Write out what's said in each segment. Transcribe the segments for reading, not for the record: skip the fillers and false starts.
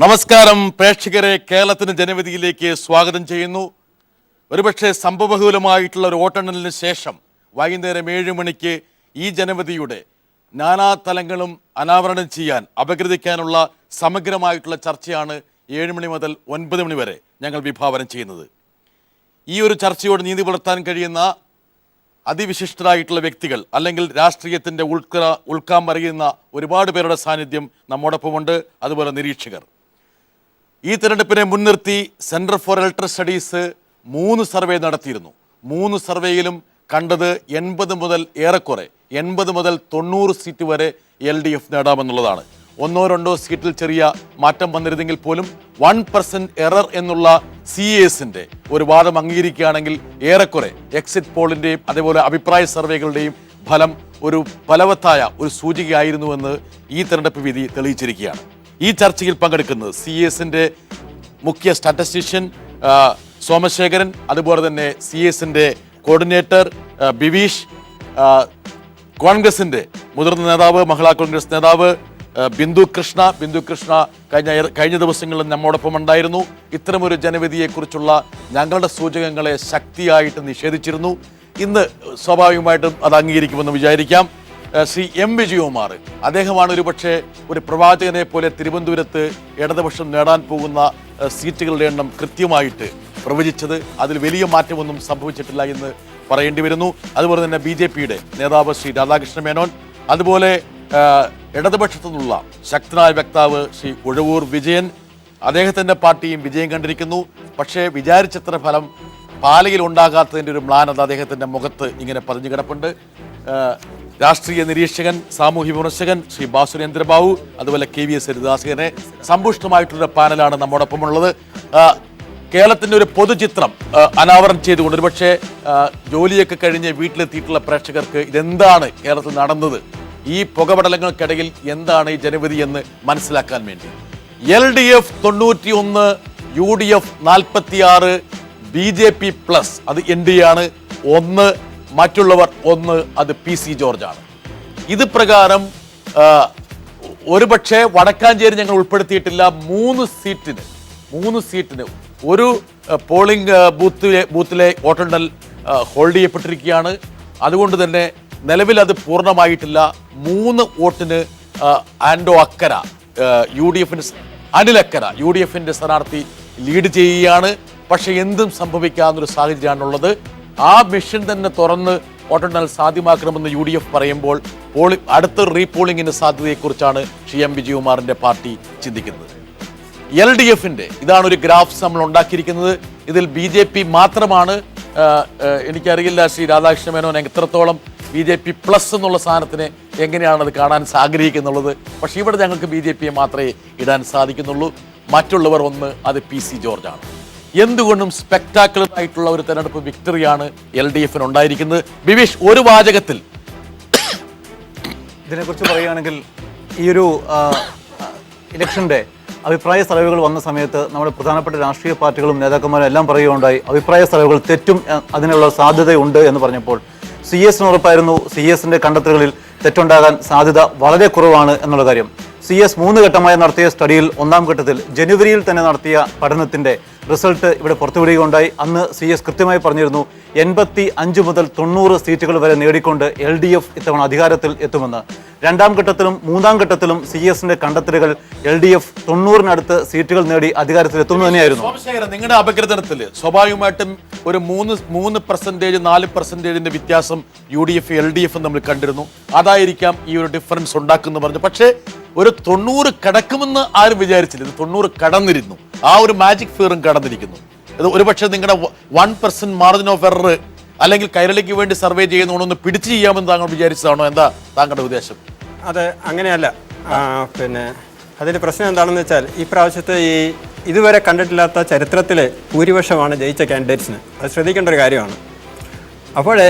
നമസ്കാരം പ്രേക്ഷകരെ, കേരളത്തിന് ജനവിധിയിലേക്ക് സ്വാഗതം ചെയ്യുന്നു. ഒരുപക്ഷെ സംഭവബഹുലമായിട്ടുള്ള ഒരു വോട്ടെണ്ണലിന് ശേഷം വൈകുന്നേരം 7 മണിക്ക് ഈ ജനവിധിയുടെ നാനാതലങ്ങളും അനാവരണം ചെയ്യാൻ അപഗ്രഥിക്കാനുള്ള സമഗ്രമായിട്ടുള്ള ചർച്ചയാണ് 7 മണി മുതൽ 9 മണി വരെ ഞങ്ങൾ വിഭാവനം ചെയ്യുന്നത്. ഈ ഒരു ചർച്ചയോട് നീതി പുലർത്താൻ കഴിയുന്ന അതിവിശിഷ്ടരായിട്ടുള്ള വ്യക്തികൾ അല്ലെങ്കിൽ രാഷ്ട്രീയത്തിൻ്റെ ഉൾക്കാമ്പറിയുന്ന ഒരുപാട് പേരുടെ സാന്നിധ്യം നമ്മോടൊപ്പമുണ്ട്. അതുപോലെ നിരീക്ഷകർ. ഈ തിരഞ്ഞെടുപ്പിനെ മുൻനിർത്തി centre for electoral studies 3 survey നടത്തിയിരുന്നു. 3 സർവേയിലും കണ്ടത് 80 മുതൽ ഏറെക്കുറെ 80 മുതൽ 90 സീറ്റ് വരെ LDF നേടാമെന്നുള്ളതാണ്. 1-2 സീറ്റിൽ ചെറിയ മാറ്റം വന്നിരുന്നെങ്കിൽ പോലും 1% എറർ എന്നുള്ള CASന്റെ ഒരു വാദം അംഗീകരിക്കുകയാണെങ്കിൽ ഏറെക്കുറെ എക്സിറ്റ് പോളിൻ്റെയും അതേപോലെ അഭിപ്രായ സർവേകളുടെയും ഫലം ഒരു ഫലവത്തായ ഒരു സൂചികയായിരുന്നുവെന്ന് ഈ തെരഞ്ഞെടുപ്പ് വിധി തെളിയിച്ചിരിക്കുകയാണ്. ഈ ചർച്ചയിൽ പങ്കെടുക്കുന്നത് CASന്റെ മുഖ്യ സ്റ്റാറ്റിസ്റ്റീഷ്യൻ സോമശേഖരൻ, അതുപോലെ തന്നെ CASന്റെ കോർഡിനേറ്റർ ബിവീഷ്, കോൺഗ്രസിൻ്റെ മുതിർന്ന നേതാവ്, മഹിളാ കോൺഗ്രസ് നേതാവ് ബിന്ദു കൃഷ്ണ കഴിഞ്ഞ ദിവസങ്ങളിൽ നമ്മോടൊപ്പം ഉണ്ടായിരുന്നു. ഇത്തരമൊരു ജനവിധിയെക്കുറിച്ചുള്ള ഞങ്ങളുടെ സൂചകങ്ങളെ ശക്തിയായിട്ട് നിഷേധിച്ചിരുന്നു. ഇന്ന് സ്വാഭാവികമായിട്ടും അത് അംഗീകരിക്കുമെന്ന് വിചാരിക്കാം. ശ്രീ M. വിജയകുമാർ, അദ്ദേഹമാണ് ഒരുപക്ഷെ ഒരു പ്രവാചകനെ പോലെ തിരുവനന്തപുരത്ത് ഇടതുപക്ഷം നേടാൻ പോകുന്ന സീറ്റുകളുടെ എണ്ണം കൃത്യമായിട്ട് പ്രവചിച്ചത്. അതിൽ വലിയ മാറ്റമൊന്നും സംഭവിച്ചിട്ടില്ല എന്ന് പറയേണ്ടി വരുന്നു. അതുപോലെ തന്നെ BJPയുടെ നേതാവ് ശ്രീ രാധാകൃഷ്ണ മേനോൻ, അതുപോലെ ഇടതുപക്ഷത്തു നിന്നുള്ള ശക്തനായ വക്താവ് ശ്രീ ഉഴവൂർ വിജയൻ, അദ്ദേഹത്തിൻ്റെ പാർട്ടിയും വിജയം കണ്ടിരിക്കുന്നു. പക്ഷേ വിചാരിച്ചത്ര ഫലം പാലയിൽ ഉണ്ടാകാത്തതിൻ്റെ ഒരു മ്ലാനത അദ്ദേഹത്തിൻ്റെ മുഖത്ത് ഇങ്ങനെ പറഞ്ഞു കിടപ്പുണ്ട്. രാഷ്ട്രീയ നിരീക്ഷകൻ, സാമൂഹ്യ വിമർശകൻ ശ്രീ ബാസുരേന്ദ്രബാബു, അതുപോലെ KVS ഹരിദാസിനെ സമ്പുഷ്ടമായിട്ടുള്ള പാനലാണ് നമ്മോടൊപ്പമുള്ളത്. കേരളത്തിൻ്റെ ഒരു പൊതുചിത്രം അനാവരണം ചെയ്തുകൊണ്ട് ഒരുപക്ഷെ ജോലിയൊക്കെ കഴിഞ്ഞ് വീട്ടിലെത്തിയിട്ടുള്ള പ്രേക്ഷകർക്ക് ഇതെന്താണ് കേരളത്തിൽ നടന്നത്, ഈ പുകപടലങ്ങൾക്കിടയിൽ എന്താണ് ഈ ജനവിധി എന്ന് മനസ്സിലാക്കാൻ വേണ്ടി LDF 91, UDF 46, BJP പ്ലസ് അത് NDA ആണ് 1, മറ്റുള്ളവർ 1, അത് PC ജോർജാണ്. ഇത് പ്രകാരം ഒരുപക്ഷെ വടക്കാഞ്ചേരി ഞങ്ങൾ ഉൾപ്പെടുത്തിയിട്ടില്ല. 3 സീറ്റിന് ഒരു പോളിംഗ് ബൂത്തിലെ വോട്ടെണ്ണൽ ഹോൾഡ് ചെയ്യപ്പെട്ടിരിക്കുകയാണ്. അതുകൊണ്ട് തന്നെ നിലവിൽ അത് പൂർണ്ണമായിട്ടില്ല. 3 വോട്ടിന് ആൻഡോ അക്കര, UDFിൻ്റെ സ്ഥാനാർത്ഥി ലീഡ് ചെയ്യുകയാണ്. പക്ഷെ എന്തും സംഭവിക്കാവുന്നൊരു സാഹചര്യമാണുള്ളത്. ആ മിഷൻ തന്നെ തുറന്ന് വോട്ടെണ്ണൽ സാധ്യമാക്കണമെന്ന് UDF പറയുമ്പോൾ അടുത്ത റീപോളിംഗിൻ്റെ സാധ്യതയെക്കുറിച്ചാണ് ശ്രീ M. വിജയകുമാറിൻ്റെ പാർട്ടി ചിന്തിക്കുന്നത്. LDFിൻ്റെ ഇതാണ് ഒരു ഗ്രാഫ് നമ്മൾ ഉണ്ടാക്കിയിരിക്കുന്നത്. ഇതിൽ BJP മാത്രമാണ്. എനിക്കറിയില്ല ശ്രീ രാധാകൃഷ്ണ മേനോൻ എത്രത്തോളം BJP പ്ലസ് എന്നുള്ള സാധനത്തിന് എങ്ങനെയാണത് കാണാൻ ആഗ്രഹിക്കുന്നുള്ളത്. പക്ഷേ ഇവിടെ ഞങ്ങൾക്ക് BJPയെ മാത്രമേ ഇടാൻ സാധിക്കുന്നുള്ളൂ. മറ്റുള്ളവർ 1, അത് PC ജോർജാണ്. എന്തുകൊണ്ടും സ്പെക്ടാക്കുലർ ആയിട്ടുള്ള ഒരു തെരഞ്ഞെടുപ്പ് വിക്ടറിയാണ് LDFന് ഉണ്ടായിരിക്കുന്നത്. ബിവീഷ്, ഒരു വാചകത്തിൽ ഇതിനെക്കുറിച്ച് പറയുകയാണെങ്കിൽ ഈ ഒരു ഇലക്ഷൻ്റെ അഭിപ്രായ സർവേകൾ വന്ന സമയത്ത് നമ്മുടെ പ്രധാനപ്പെട്ട രാഷ്ട്രീയ പാർട്ടികളും നേതാക്കന്മാരും എല്ലാം പറയുകയുണ്ടായി അഭിപ്രായ സർവേകൾ തെറ്റും അതിനുള്ള സാധ്യതയുണ്ട് എന്ന് പറഞ്ഞപ്പോൾ CS-ന് ഉറപ്പായിരുന്നു CS-ന്റെ കണ്ടെത്തലുകളിൽ തെറ്റുണ്ടാകാൻ സാധ്യത വളരെ കുറവാണ് എന്നുള്ള കാര്യം. CS 3 ഘട്ടമായി നടത്തിയ സ്റ്റഡിയിൽ 1-ാം ഘട്ടത്തിൽ ജനുവരിയിൽ തന്നെ നടത്തിയ പഠനത്തിൻ്റെ റിസൾട്ട് ഇവിടെ പുറത്തുവിടുകയുണ്ടായി. അന്ന് CS കൃത്യമായി പറഞ്ഞിരുന്നു 85 മുതൽ 90 സീറ്റുകൾ വരെ നേടിക്കൊണ്ട് LDF ഇത്തവണ അധികാരത്തിൽ എത്തുമെന്ന്. 2-ാം ഘട്ടത്തിലും 3-ാം ഘട്ടത്തിലും CS-ന്റെ കണ്ടെത്തലുകൾ LDF 90-നടുത്ത് സീറ്റുകൾ നേടി അധികാരത്തിൽ എത്തുമെന്ന് തന്നെയായിരുന്നു. നിങ്ങളുടെ അപഗ്രഥനത്തിൽ സ്വാഭാവികമായിട്ടും ഒരു 3% 4% വ്യത്യാസം UDF LDF നമ്മൾ കണ്ടിരുന്നു. അതായിരിക്കാം ഈ ഒരു ഡിഫറൻസ് ഉണ്ടാക്കുന്നു പറഞ്ഞു. പക്ഷേ ഒരു 90 കടക്കുമെന്ന് ആരും വിചാരിച്ചില്ല. ഇത് 90 കടന്നിരുന്നു. ആ ഒരു മാജിക് ഫിയറും കടന്നിരിക്കുന്നു. ഇത് ഒരുപക്ഷെ നിങ്ങളുടെ 1% മാർജിൻ ഓഫ് എറർ അല്ലെങ്കിൽ കൈരളിക്ക് വേണ്ടി സർവേ ചെയ്യുന്നതൊന്ന് പിടിച്ചു ചെയ്യാമെന്ന് താങ്കൾ വിചാരിച്ചതാണോ? എന്താ താങ്കളുടെ ഉദ്ദേശം? അത് അങ്ങനെയല്ല. പിന്നെ അതിൻ്റെ പ്രശ്നം എന്താണെന്ന് വെച്ചാൽ ഈ പ്രാവശ്യത്തെ ഇതുവരെ കണ്ടിട്ടില്ലാത്ത ചരിത്രത്തിലെ ഭൂരിപക്ഷമാണ് ജയിച്ച കാൻഡിഡേറ്റ്സിന്. അത് ശ്രദ്ധിക്കേണ്ട ഒരു കാര്യമാണ്. അപ്പോഴേ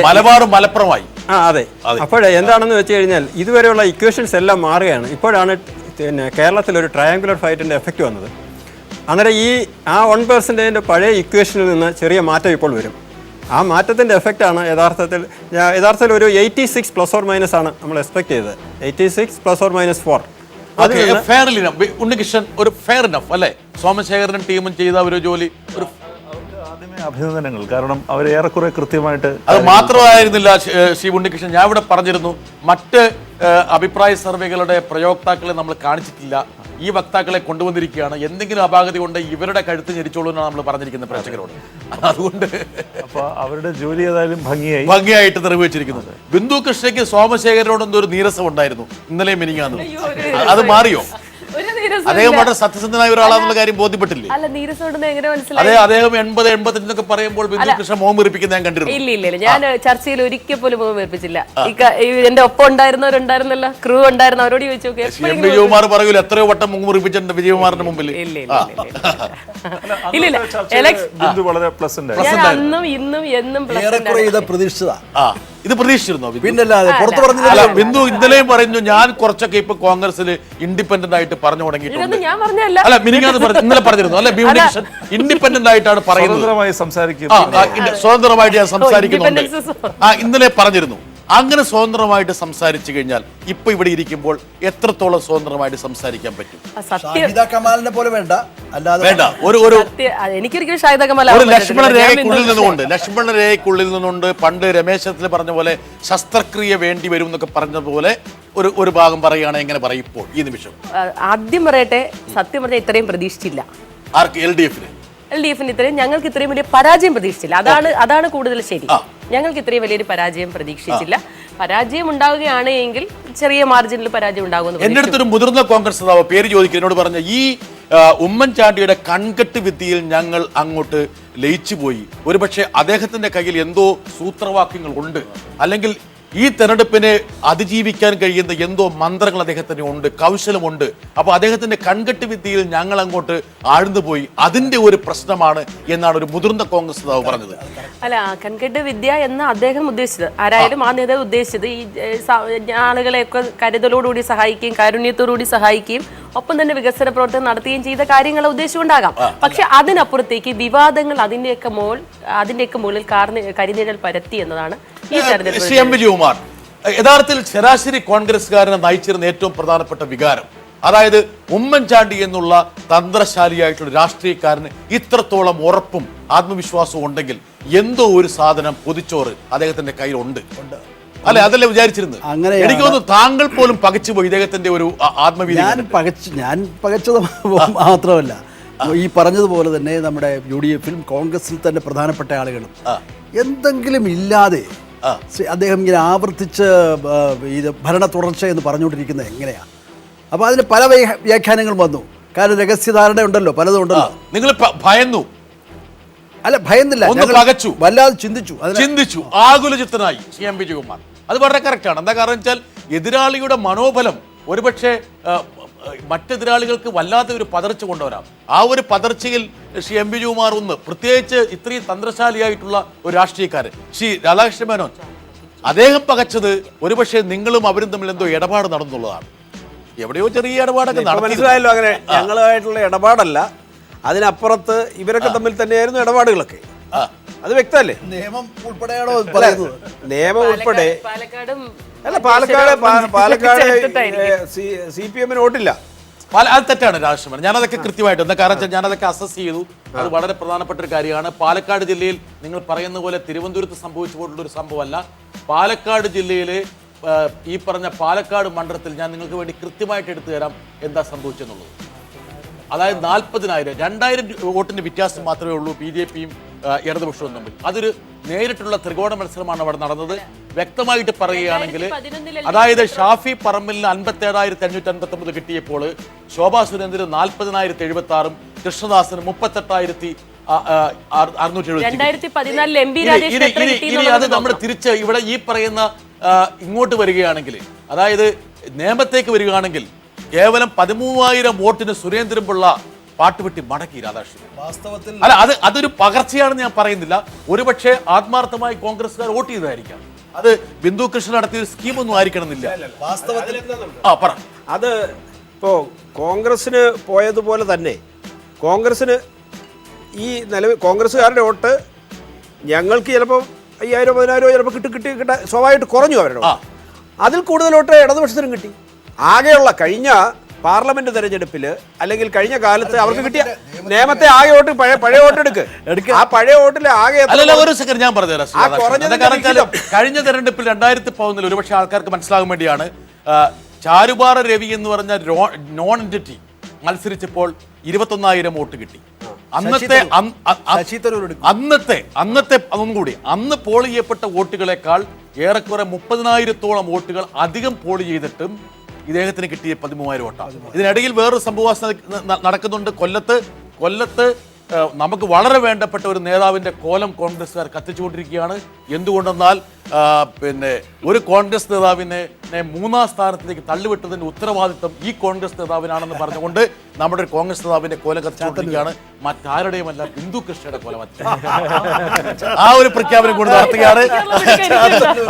മലപ്പുറമായി അതെ. അപ്പോഴേ എന്താണെന്ന് വെച്ച് കഴിഞ്ഞാൽ ഇതുവരെയുള്ള ഇക്വേഷൻസ് എല്ലാം മാറുകയാണ്. ഇപ്പോഴാണ് പിന്നെ കേരളത്തിലൊരു ട്രയാങ്കുലർ ഫൈറ്റിൻ്റെ എഫക്റ്റ് വന്നത്. അന്നേരം ആ 1%ൻ്റെ പഴയ ഇക്വേഷനിൽ നിന്ന് ചെറിയ മാറ്റം ഇപ്പോൾ വരും. ആ മാറ്റത്തിൻ്റെ എഫക്റ്റാണ് യഥാർത്ഥത്തിൽ ഒരു 86 ± ആണ് നമ്മൾ എക്സ്പെക്ട് ചെയ്തത്. 86 ± 4 ഉണ്ണികൃഷ്ണൻ ഒരു ഫെയർ ഇനഫ് അല്ലേ? സോമശേഖരനും ടീമും ചെയ്ത ഒരു ജോലി ഒരു ആദ്യമേ അഭിനന്ദനങ്ങൾ. കാരണം അവർ ഏറെക്കുറെ കൃത്യമായിട്ട് അത് മാത്രമായിരുന്നില്ല ശ്രീ ഉണ്ണികൃഷ്ണൻ, ഞാൻ ഇവിടെ പറഞ്ഞിരുന്നു മറ്റ് അഭിപ്രായ സർവേകളുടെ പ്രയോക്താക്കളെ നമ്മൾ കാണിച്ചിട്ടില്ല, ഈ വക്താക്കളെ കൊണ്ടുവന്നിരിക്കുകയാണ്, എന്തെങ്കിലും അപാകത കൊണ്ട് ഇവരുടെ കഴുത്ത് ഞെരിച്ചോളൂ എന്നാണ് നമ്മൾ പറഞ്ഞിരിക്കുന്നത് പ്രേക്ഷകരോട്. അതുകൊണ്ട് അപ്പൊ അവരുടെ ജോലി ഏതായാലും ഭംഗിയായിട്ട് നിർവഹിച്ചിരിക്കുന്നത്. ബിന്ദു കൃഷ്ണയ്ക്ക് സോമശേഖരനോട് എന്തോ നീരസം ഉണ്ടായിരുന്നു ഇന്നലെയും മിനിങ്ങാന്നും, അത് മാറിയോ? അദ്ദേഹം വളരെ സത്യസന്ധനായ ഒരാളാണെന്നുള്ള കാര്യം ബോധ്യപ്പെട്ടില്ലേ? അതെ, അദ്ദേഹം 80-85 പറയുമ്പോൾ ബിന്ദു കൃഷ്ണ മോഹം വീർപ്പിക്കുന്ന ഞാൻ കണ്ടിരുന്നു. ഇല്ല, ഞാൻ ചർച്ചയിൽ ഒരിക്കൽ പോലും മോഹം വീർപ്പിച്ചില്ല. എന്റെ ഒപ്പം ഉണ്ടായിരുന്നവരുണ്ടായിരുന്നല്ലോ, ക്രൂ ഉണ്ടായിരുന്നു, അവരോട് ചോദിച്ചു നോക്കി. വിജയകുമാർ പറയൂല എത്രയോ വട്ടം മുഖം വീർപ്പിച്ചിട്ടുണ്ട് വിജയകുമാറിന്റെ മുമ്പിൽ. വളരെ പ്ലസന്റ്. ഞാൻ അന്നും ഇന്നും എന്നും ഇത് പ്രതീക്ഷിച്ചിരുന്നോ? പിന്നല്ലാതെ പുറത്തു പറഞ്ഞില്ല. ബിന്ദു ഇന്നലെയും പറഞ്ഞു ഞാൻ കുറച്ചൊക്കെ ഇപ്പൊ കോൺഗ്രസിൽ ഇൻഡിപെൻഡന്റ് ആയിട്ട് പറഞ്ഞു തുടങ്ങിയിട്ടുണ്ട്. ഞാൻ പറഞ്ഞല്ല, അല്ല മിനിങ്ങാന്ന് ഇന്നലെ പറഞ്ഞിരുന്നു അല്ലെ? ഇൻഡിപെൻഡന്റ് ആയിട്ടാണ് പറയുന്നത്, സ്വതന്ത്രമായിട്ട് ഞാൻ സംസാരിക്കുന്നുണ്ട്. ഇന്നലെ പറഞ്ഞിരുന്നു. അങ്ങനെ സ്വതന്ത്രമായിട്ട് സംസാരിച്ചു കഴിഞ്ഞാൽ ഇപ്പൊ ഇവിടെ ഇരിക്കുമ്പോൾ എത്രത്തോളം സ്വതന്ത്രമായിട്ട് സംസാരിക്കാൻ പറ്റും? കമാലിനെ പോലെ വേണ്ട, എനിക്കൊരിക്കലും ഷാഹിദ കമാൽ ഒരു ലക്ഷ്മണ രേഖയ്ക്കുള്ളിൽ നിന്നുകൊണ്ട് പണ്ട് രമേശത്തിൽ പറഞ്ഞ പോലെ ശസ്ത്രക്രിയ വേണ്ടി വരും എന്നൊക്കെ പറഞ്ഞ പോലെ ഒരു ഭാഗം പറയുകയാണെങ്കിൽ എങ്ങനെ പറയും ഇപ്പോൾ ഈ നിമിഷം? ആദ്യം പറയട്ടെ, സത്യം പറഞ്ഞാൽ ഇത്രയും പ്രതീക്ഷിച്ചില്ല. ആർക്ക്? LDF-ന് ഇത്രയും, ഞങ്ങൾക്ക് ഇത്രയും വലിയ പരാജയം പ്രതീക്ഷിച്ചില്ല. അതാണ് കൂടുതൽ ശരി. ഞങ്ങൾക്ക് ഇത്രയും വലിയൊരു പരാജയം പ്രതീക്ഷിച്ചില്ല. പരാജയം ഉണ്ടാവുകയാണ് എങ്കിൽ ചെറിയ മാർജിനിൽ പരാജയം ഉണ്ടാകുമെന്ന്. എന്റെ അടുത്തൊരു മുതിർന്ന കോൺഗ്രസ് നേതാവ് പേര് ചോദിക്കുക എന്നോട് പറഞ്ഞ ഈ ഉമ്മൻചാണ്ടിയുടെ കൺകെട്ട് വിദ്യയിൽ ഞങ്ങൾ അങ്ങോട്ട് ലയിച്ചു പോയി. ഒരുപക്ഷെ അദ്ദേഹത്തിന്റെ കയ്യിൽ എന്തോ സൂത്രവാക്യങ്ങൾ ഉണ്ട്, അല്ലെങ്കിൽ ഈ തെരഞ്ഞെടുപ്പിനെ അതിജീവിക്കാൻ കഴിയുന്ന എന്തോ മന്ത്രങ്ങൾ അദ്ദേഹത്തിന് ഉണ്ട്, കൗശലമുണ്ട്. അപ്പൊ അദ്ദേഹത്തിന്റെ കൺകെട്ട് വിദ്യയിൽ ഞങ്ങൾ അങ്ങോട്ട് ആഴ്ന്നുപോയി, അതിന്റെ ഒരു പ്രശ്നമാണ് എന്നാണ് ഒരു മുതിർന്ന കോൺഗ്രസ് നേതാവ് പറഞ്ഞത്. അല്ല, കൺകെട്ട് വിദ്യ എന്ന് അദ്ദേഹം ഉദ്ദേശിച്ചത്, ആരായാലും ആ നേതാവ് ഉദ്ദേശിച്ചത് ഈ ആളുകളെയൊക്കെ കരുതലോടുകൂടി സഹായിക്കുകയും കാരുണ്യത്തോടുകൂടി സഹായിക്കുകയും ഒപ്പം തന്നെ വികസന പ്രവർത്തനം നടത്തുകയും ചെയ്ത കാര്യങ്ങളെ ഉദ്ദേശിച്ചുകൊണ്ടാകാം. പക്ഷെ അതിനപ്പുറത്തേക്ക് വിവാദങ്ങൾ അതിന്റെയൊക്കെ മുകളിൽ കരിനിഴൽ പരത്തി എന്നതാണ് ഈ തെരഞ്ഞെടുപ്പ്. ശ്രീ എം വിജയകുമാർ, യഥാർത്ഥത്തിൽ ശരാശരി കോൺഗ്രസ്സുകാരനെ നയിച്ചിരുന്ന ഏറ്റവും പ്രധാനപ്പെട്ട വികാരം, അതായത് ഉമ്മൻചാണ്ടി എന്നുള്ള തന്ത്രശാലിയായിട്ടുള്ള രാഷ്ട്രീയക്കാരന് ഇത്രത്തോളം ഉറപ്പും ആത്മവിശ്വാസവും ഉണ്ടെങ്കിൽ എന്തോ ഒരു സാധനം പൊതിച്ചോറ് അദ്ദേഹത്തിന്റെ കയ്യിലുണ്ട് അല്ലെ? അതല്ലേ വിചാരിച്ചിരുന്നത്? എനിക്ക് തോന്നുന്നു താങ്കൾ പോലും പകച്ചുപോയി ഇദ്ദേഹത്തിന്റെ ഒരു ആത്മവീതി. ഞാൻ പകച്ചത് മാത്രമല്ല, ഈ പറഞ്ഞതുപോലെ തന്നെ നമ്മുടെ UDF-ലും കോൺഗ്രസിൽ തന്നെ പ്രധാനപ്പെട്ട ആളുകളും എന്തെങ്കിലും ഇല്ലാതെ അദ്ദേഹം ഇങ്ങനെ ആവർത്തിച്ച് ഇത് ഭരണ തുടർച്ച എന്ന് പറഞ്ഞുകൊണ്ടിരിക്കുന്നത് എങ്ങനെയാണ്? അപ്പോൾ അതിന് പല വ്യാഖ്യാനങ്ങളും വന്നു. കാരണം രഹസ്യധാരണ ഉണ്ടല്ലോ, പലതും ഉണ്ടല്ലോ. നിങ്ങൾ ഭയന്നു? അല്ല, ഭയന്നില്ല, പകച്ചു, വല്ലാതെ ചിന്തിച്ചു, ആകുലചിത്തനായി ശ്രീ എം വിജയകുമാർ. അത് വളരെ കറക്റ്റാണ്. എന്താ കാരണം വെച്ചാൽ എതിരാളിയുടെ മനോബലം ഒരുപക്ഷെ മറ്റെതിരാളികൾക്ക് വല്ലാത്ത ഒരു പതർച്ച കൊണ്ടുവരാം. ആ ഒരു പതർച്ചയിൽ ശ്രീ എം വിജയകുമാർ പ്രത്യേകിച്ച് ഇത്രയും തന്ത്രശാലിയായിട്ടുള്ള ഒരു രാഷ്ട്രീയക്കാരൻ ശ്രീ രാധാകൃഷ്ണ മേനോൻ, അദ്ദേഹം പകച്ചത് ഒരുപക്ഷെ നിങ്ങളും അവരും തമ്മിൽ എന്തോ ഇടപാട് നടന്നുള്ളതാണ്. എവിടെയോ ചെറിയ ഇടപാടൊക്കെ മനസ്സിലായല്ലോ. അങ്ങനെ ഞങ്ങളുമായിട്ടുള്ള ഇടപാടല്ല, അതിനപ്പുറത്ത് ഇവരൊക്കെ തമ്മിൽ തന്നെയായിരുന്നു ഇടപാടുകളൊക്കെ. അത് വ്യക്തമല്ലേ? നിയമം ഉൾപ്പെടെയാണോ പറയുന്നത്? നിയമം ഉൾപ്പെടെ അല്ല, പാലക്കാട് CPM-ന് വോട്ടില്ല. അത് തെറ്റാണ് രാഷ്ട്രീയം. ഞാനതൊക്കെ കൃത്യമായിട്ട്, എന്താ കാരണം വെച്ചാൽ ഞാനതൊക്കെ അസസ് ചെയ്തു. അത് വളരെ പ്രധാനപ്പെട്ട ഒരു കാര്യമാണ്. പാലക്കാട് ജില്ലയിൽ നിങ്ങൾ പറയുന്ന പോലെ തിരുവനന്തപുരത്ത് സംഭവിച്ചു പോയിട്ടുള്ള ഒരു സംഭവമല്ല. പാലക്കാട് ജില്ലയിലെ ഈ പറഞ്ഞ പാലക്കാട് മണ്ഡലത്തിൽ ഞാൻ നിങ്ങൾക്ക് വേണ്ടി കൃത്യമായിട്ട് എടുത്തു തരാം എന്താ സംഭവിച്ചെന്നുള്ളത്. അതായത് 40,000 2,000 വോട്ടിന്റെ വ്യത്യാസം മാത്രമേ ഉള്ളൂ BJP-യും ഇടതുപക്ഷവും തമ്മിൽ. അതൊരു നേരിട്ടുള്ള ത്രികോണ മത്സരമാണ് അവിടെ നടന്നത്. വ്യക്തമായിട്ട് പറയുകയാണെങ്കിൽ, അതായത് ഷാഫി പറമ്പിലിന് 57,559 കിട്ടിയപ്പോൾ ശോഭാ സുരേന്ദ്രന് 40,076, കൃഷ്ണദാസിന് 38,670. ഇനി അത് നമ്മൾ തിരിച്ച് ഇവിടെ ഈ പറയുന്ന ഇങ്ങോട്ട് വരികയാണെങ്കിൽ, അതായത് നിയമത്തേക്ക് വരികയാണെങ്കിൽ കേവലം 13,000 വോട്ടിന് സുരേന്ദ്രൻപിള്ള പാട്ടുപെട്ടി മടക്കി രാധാകൃഷ്ണൻ. വാസ്തവത്തിൽ അല്ല, അതൊരു പകർച്ചയാണെന്ന് ഞാൻ പറയുന്നില്ല. ഒരുപക്ഷെ ആത്മാർത്ഥമായി കോൺഗ്രസ്സുകാർ വോട്ട് ചെയ്തതായിരിക്കാം. അത് ബിന്ദു കൃഷ്ണൻ നടത്തിയ ഒരു സ്കീമൊന്നും ആയിരിക്കണമെന്നില്ല. വാസ്തവത്തിൽ അത് ഇപ്പോ കോൺഗ്രസിന് പോയതുപോലെ തന്നെ കോൺഗ്രസിന് ഈ കോൺഗ്രസ്സുകാരുടെ വോട്ട് ഞങ്ങൾക്ക് ചിലപ്പോൾ 5,000 10,000 ചിലപ്പോൾ കിട്ടാൻ സ്വാഭാവികമായിട്ട് കുറഞ്ഞു അവരുടെ. അതിൽ കൂടുതൽ വോട്ട് ഇടതുപക്ഷത്തിനും കിട്ടി. ആകെയുള്ള കഴിഞ്ഞ പാർലമെന്റ് തെരഞ്ഞെടുപ്പിൽ അല്ലെങ്കിൽ കഴിഞ്ഞ കാലത്ത് അവർക്ക് കിട്ടിയ നിയമത്തെ ആകെ വോട്ട് പഴയ വോട്ടെടുക്ക് ആ പഴയ വോട്ടിൽ ആകെ അല്ലല്ല, ഒരു സെക്കൻഡ് ഞാൻ പറഞ്ഞുതരാം ആ കുറഞ്ഞതിന്റെ കാരണം കഴിഞ്ഞ തെരഞ്ഞെടുപ്പിൽ 2011 ഒരുപക്ഷെ ആൾക്കാർക്ക് മനസ്സിലാകാൻ വേണ്ടിയാണ് ചാരുപാറ രവി എന്ന് പറഞ്ഞ നോൺ എൻറ്റിറ്റി മത്സരിച്ചപ്പോൾ 21,000 വോട്ട് കിട്ടി. അന്നത്തെ അതൊന്നും കൂടി അന്ന് പോൾ ചെയ്യപ്പെട്ട വോട്ടുകളെക്കാൾ ഏറെക്കുറെ 30,000-ഓളം വോട്ടുകൾ അധികം പോൾ ചെയ്തിട്ടും ഇദ്ദേഹത്തിന് കിട്ടിയ 13,000 വോട്ടാണ്. ഇതിനിടയിൽ വേറൊരു സംഭവം നടക്കുന്നുണ്ട്. കൊല്ലത്ത് നമുക്ക് വളരെ വേണ്ടപ്പെട്ട ഒരു നേതാവിന്റെ കോലം കോൺഗ്രസ്സുകാർ കത്തിച്ചുകൊണ്ടിരിക്കുകയാണ്. എന്തുകൊണ്ടെന്നാൽ പിന്നെ ഒരു കോൺഗ്രസ് നേതാവിനെ 3ാം സ്ഥാനത്തേക്ക് തള്ളിവിട്ടതിന്റെ ഉത്തരവാദിത്വം ഈ കോൺഗ്രസ് നേതാവിനാണെന്ന് പറഞ്ഞുകൊണ്ട് നമ്മുടെ ഒരു കോൺഗ്രസ് നേതാവിന്റെ കോലം കത്തിച്ചുകൊണ്ടിരിക്കുകയാണ്. മറ്റാരുടെയുമല്ല, ബിന്ദു കൃഷ്ണയുടെ കോലം. ആ ഒരു പ്രഖ്യാപനം കൂടി നടത്തുകയാണ്.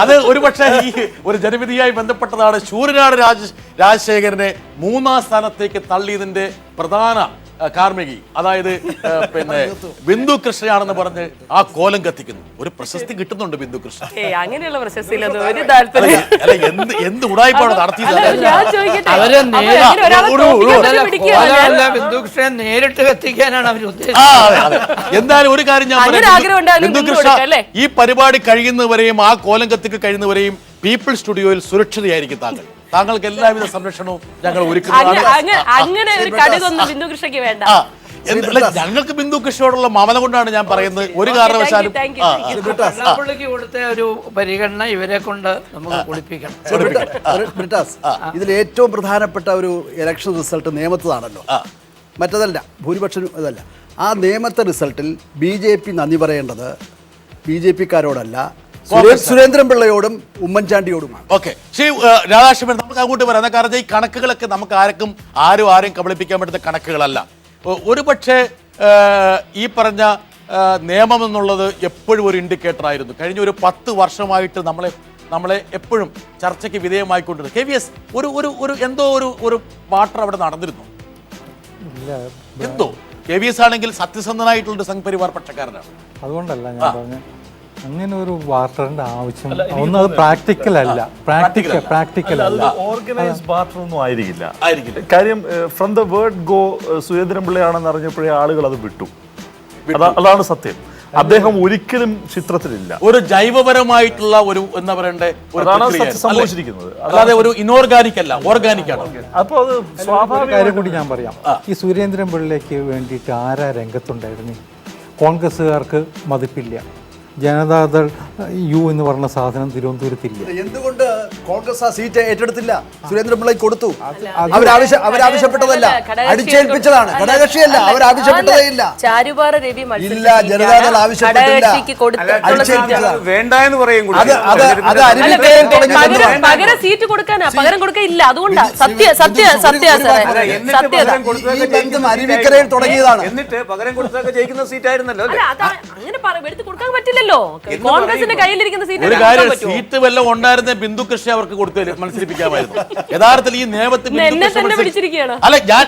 അത് ഒരുപക്ഷെ ഈ ഒരു ജനവിധിയായി ബന്ധപ്പെട്ടതാണ്. ശൂരനാട് രാജശേഖരനെ 3ാം സ്ഥാനത്തേക്ക് തള്ളിയതിന്റെ പ്രധാന കാർമികി, അതായത് പിന്നെ ബിന്ദു കൃഷ്ണയാണെന്ന് പറഞ്ഞ് ആ കോലം കത്തിക്കുന്നു. ഒരു പ്രശസ്തി കിട്ടുന്നുണ്ട് ബിന്ദു കൃഷ്ണ. അങ്ങനെയുള്ള പ്രശസ്തിയിലൊന്നും ഒരു താല്പര്യം. എന്ത് ഉടായ്പാണ് നടത്തിയത്? ബിന്ദു കൃഷ്ണനെ നേരിട്ട് കത്തിക്കാനാണ് അവർ ഉദ്ദേശിച്ചത്. എന്തായാലും ഒരു കാര്യം ഞാൻ പറയാം, ബിന്ദു കൃഷ്ണ ഈ പരിപാടി കഴിയുന്നവരെയും ആ കോലം കത്തിക്ക് കഴിയുന്നവരെയും പീപ്പിൾ സ്റ്റുഡിയോയിൽ സുരക്ഷിതയായിരിക്കും താങ്കൾക്ക് എല്ലാവിധ സംരക്ഷണവും ഞങ്ങൾ ഒരുക്കുന്നതാണ്. അങ്ങനെ ഒരു കടുകൊന്നും ബിന്ദു കൃഷ്ണയ്ക്ക് വേണ്ട. ഞങ്ങൾക്ക് ബിന്ദു കൃഷ്ണയോടുള്ള മമത കൊണ്ടാണ് ഞാൻ പറയുന്നത്. ഒരു കാരണവശാലും പുള്ളിക്ക് കൊടുത്ത ഒരു പരിഗണന ഇവരെ കൊണ്ട് നമുക്ക് കുളിപ്പിക്കണം. ഇതിൽ ഏറ്റവും പ്രധാനപ്പെട്ട ഒരു ഇലക്ഷൻ റിസൾട്ട് നേമത്തതാണല്ലോ, മറ്റതല്ല, ഭൂരിപക്ഷം ഇതല്ല. ആ നേമത്തെ റിസൾട്ടിൽ BJP നന്ദി പറയേണ്ടത് BJP-ക്കാരോടല്ല, സുരേന്ദ്രൻപിള്ളയോടും ഉമ്മൻചാണ്ടിയോടുമാണ്. ഓക്കെ, ശ്രീ രാധാകൃഷ്ണൻ, നമുക്ക് അങ്ങോട്ട് പറയാം. കാരണം ഈ കണക്കുകളൊക്കെ നമുക്ക് ആരെയും കബളിപ്പിക്കാൻ പറ്റുന്ന കണക്കുകളല്ല. ഒരുപക്ഷെ ഈ പറഞ്ഞ നിയമം എന്നുള്ളത് എപ്പോഴും ഒരു ഇൻഡിക്കേറ്റർ ആയിരുന്നു. കഴിഞ്ഞ ഒരു 10 വർഷമായിട്ട് നമ്മളെ എപ്പോഴും ചർച്ചയ്ക്ക് വിധേയമായിക്കൊണ്ടിരുന്നു. KVS ഒരു എന്തോ ഒരു വാട്ടർ അവിടെ നടന്നിരുന്നു. എന്തോ KVS ആണെങ്കിൽ സത്യസന്ധനായിട്ടുള്ള സംഘപരിവാർ പക്ഷക്കാരനാണ്. അതുകൊണ്ടല്ല ഞാൻ പറഞ്ഞത് അങ്ങനെ ഒരു വാർട്ടറിന്റെ ആവശ്യം ഒന്നും അത് പ്രാക്ടിക്കൽ അല്ല. ഓർഗനൈസ് ബാർട്ടർ ഒന്നും ആയിരിക്കില്ല. കാര്യം ഫ്രം ദ വേർഡ് ഗോ സുരേന്ദ്രൻപിള്ളയാണെന്ന് അറിഞ്ഞപ്പോഴേ ആളുകൾ അത് വിട്ടു. അതാണ് സത്യം. അദ്ദേഹം ഒരിക്കലും ചിത്രത്തിലില്ല. ഒരു ജൈവപരമായിട്ടുള്ള ഒരു എന്താ പറയണ്ടേ, സംഭവിച്ചിരിക്കുന്നത്. അല്ലാതെ ഒരു ഇനോർഗാനിക് അല്ല, ഓർഗാനിക് ആണ്. അപ്പോൾ അത് സ്വാഭാവിക കാര്യം കൂടി ഞാൻ പറയാം. ഈ സുരേന്ദ്രൻപിള്ളയ്ക്ക് വേണ്ടിയിട്ട് ആരാ രംഗത്തുണ്ടായിരുന്നു? കോൺഗ്രസ്സുകാർക്ക് മതിപ്പില്ല. ജനതാദൾ യു എന്ന് പറഞ്ഞ സാധനം തിരുവനന്തപുരത്തില്ല. എന്തുകൊണ്ട് കോൺഗ്രസ് ആ സീറ്റ് ഏറ്റെടുത്തില്ല? സുരേന്ദ്രപിള്ളയ്ക്ക് കൊടുത്തു. അവരാവശ്യപ്പെട്ടതല്ല, അടിച്ചേൽപ്പിച്ചതാണ്. ഘടകകക്ഷിയല്ല, അവരാവശ്യപ്പെട്ടതേ ഇല്ല. ചാരുപാറ രവി ഇല്ല, ജനതാദൾ ആവശ്യപ്പെട്ടില്ല, അടിച്ചേൽപ്പിച്ചതാണ്. വേണ്ട എന്ന് പറയും. പകരം സീറ്റ് കൊടുക്കാനാ, പകരം കൊടുക്കില്ല. അതുകൊണ്ടാണ് അരുവിക്കരയിൽ തുടങ്ങിയതാണ്. എന്നിട്ട് പകരം കൊടുത്തൊക്കെ ജയിക്കുന്ന സീറ്റായിരുന്നല്ലോ. അങ്ങനെ എടുത്ത് കൊടുക്കാൻ പറ്റില്ല. കോൺഗ്രസിന്റെ കയ്യിലിരിക്കുന്ന ഒരു കാര്യം, സീറ്റ് വല്ലതും ഉണ്ടായിരുന്ന ബിന്ദു കൃഷ്ണ അവർക്ക് കൊടുത്ത് മത്സരിപ്പിക്കാമായിരുന്നു. യഥാർത്ഥത്തിൽ ഈ നിയമത്തിൽ അല്ല ഞാൻ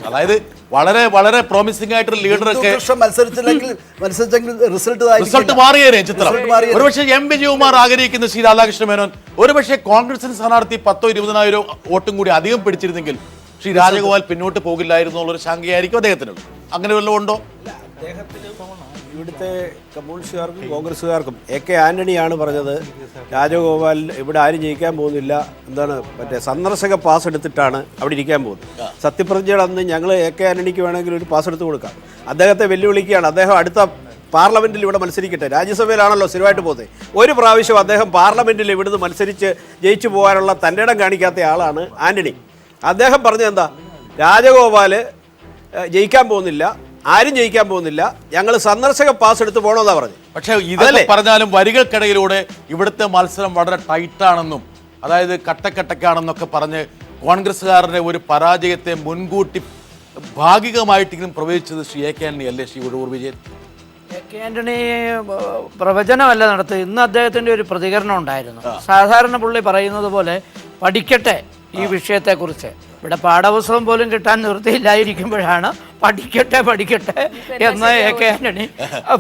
അതായത് വളരെ വളരെ പ്രോമിസിംഗ് ആയിട്ടൊരു ലീഡറൊക്കെ മത്സരിച്ചെങ്കിൽ റിസൾട്ട് മാറിയേനെ ചിത്രം. ഒരുപക്ഷെ M. വിജയകുമാർ ആഗ്രഹിക്കുന്ന ശ്രീ രാധാകൃഷ്ണ മേനോൻ ഒരുപക്ഷെ കോൺഗ്രസിന് സ്ഥാനാർത്ഥി 10,000-20,000 വോട്ടും കൂടി അധികം പിടിച്ചിരുന്നെങ്കിൽ ശ്രീ രാജഗോപാൽ പിന്നോട്ട് പോകില്ലായിരുന്നു എന്നുള്ളൊരു ശങ്കയായിരിക്കും അദ്ദേഹത്തിന്. അങ്ങനെ വല്ലതും ഉണ്ടോ? ഇവിടുത്തെ കമ്മ്യൂണിസ്റ്റുകാർക്കും കോൺഗ്രസ്സുകാർക്കും AK ആന്റണിയാണ് പറഞ്ഞത്, രാജഗോപാൽ ഇവിടെ ആരും ജയിക്കാൻ പോകുന്നില്ല, എന്താണ് മറ്റേ സന്ദർശക പാസ് എടുത്തിട്ടാണ് അവിടെ ഇരിക്കാൻ പോകുന്നത്. സത്യപ്രതിജ്ഞയുടെ അന്ന് ഞങ്ങൾ AK ആന്റണിക്ക് വേണമെങ്കിൽ ഒരു പാസ് എടുത്ത് കൊടുക്കാം. അദ്ദേഹത്തെ വെല്ലുവിളിക്കുകയാണ്. അദ്ദേഹം അടുത്ത പാർലമെന്റിൽ ഇവിടെ മത്സരിക്കട്ടെ. രാജ്യസഭയിലാണല്ലോ സ്ഥിരമായിട്ട് പോകുന്നത്. ഒരു പ്രാവശ്യം അദ്ദേഹം പാർലമെന്റിൽ ഇവിടുന്ന് മത്സരിച്ച് ജയിച്ചു പോകാനുള്ള തൻ്റെ ഇടം കാണിക്കാത്ത ആളാണ് ആന്റണി. അദ്ദേഹം പറഞ്ഞത് എന്താ, രാജഗോപാൽ ജയിക്കാൻ പോകുന്നില്ല, ആരും ജയിക്കാൻ പോകുന്നില്ല, ഞങ്ങൾ സന്ദർശക പാസ് എടുത്ത് പോകണമെന്നാ പറഞ്ഞു. പക്ഷേ ഇതല്ലേ പറഞ്ഞാലും വരികൾക്കിടയിലൂടെ ഇവിടുത്തെ മത്സരം വളരെ ടൈറ്റാണെന്നും അതായത് കട്ടക്കട്ടക്കാണെന്നൊക്കെ പറഞ്ഞ് കോൺഗ്രസ്സുകാരുടെ ഒരു പരാജയത്തെ മുൻകൂട്ടി ഭാഗികമായിട്ടെങ്കിലും പ്രവചിച്ചത് ശ്രീ AK ആന്റണി അല്ലേ? ശ്രീ ഉഴവൂർ വിജയൻ AK ആന്റണി പ്രവചനമല്ല നടത്തുക. ഇന്ന് അദ്ദേഹത്തിന്റെ ഒരു പ്രതികരണം ഉണ്ടായിരുന്നു. സാധാരണ പുള്ളി പറയുന്നത് പോലെ പഠിക്കട്ടെ ഈ വിഷയത്തെക്കുറിച്ച്. ഇവിടെ പാഠപുസ്തകം പോലും കിട്ടാൻ നിവൃത്തിയില്ലായിരിക്കുമ്പോഴാണ് പഠിക്കട്ടെ എന്ന് AK ആന്റണി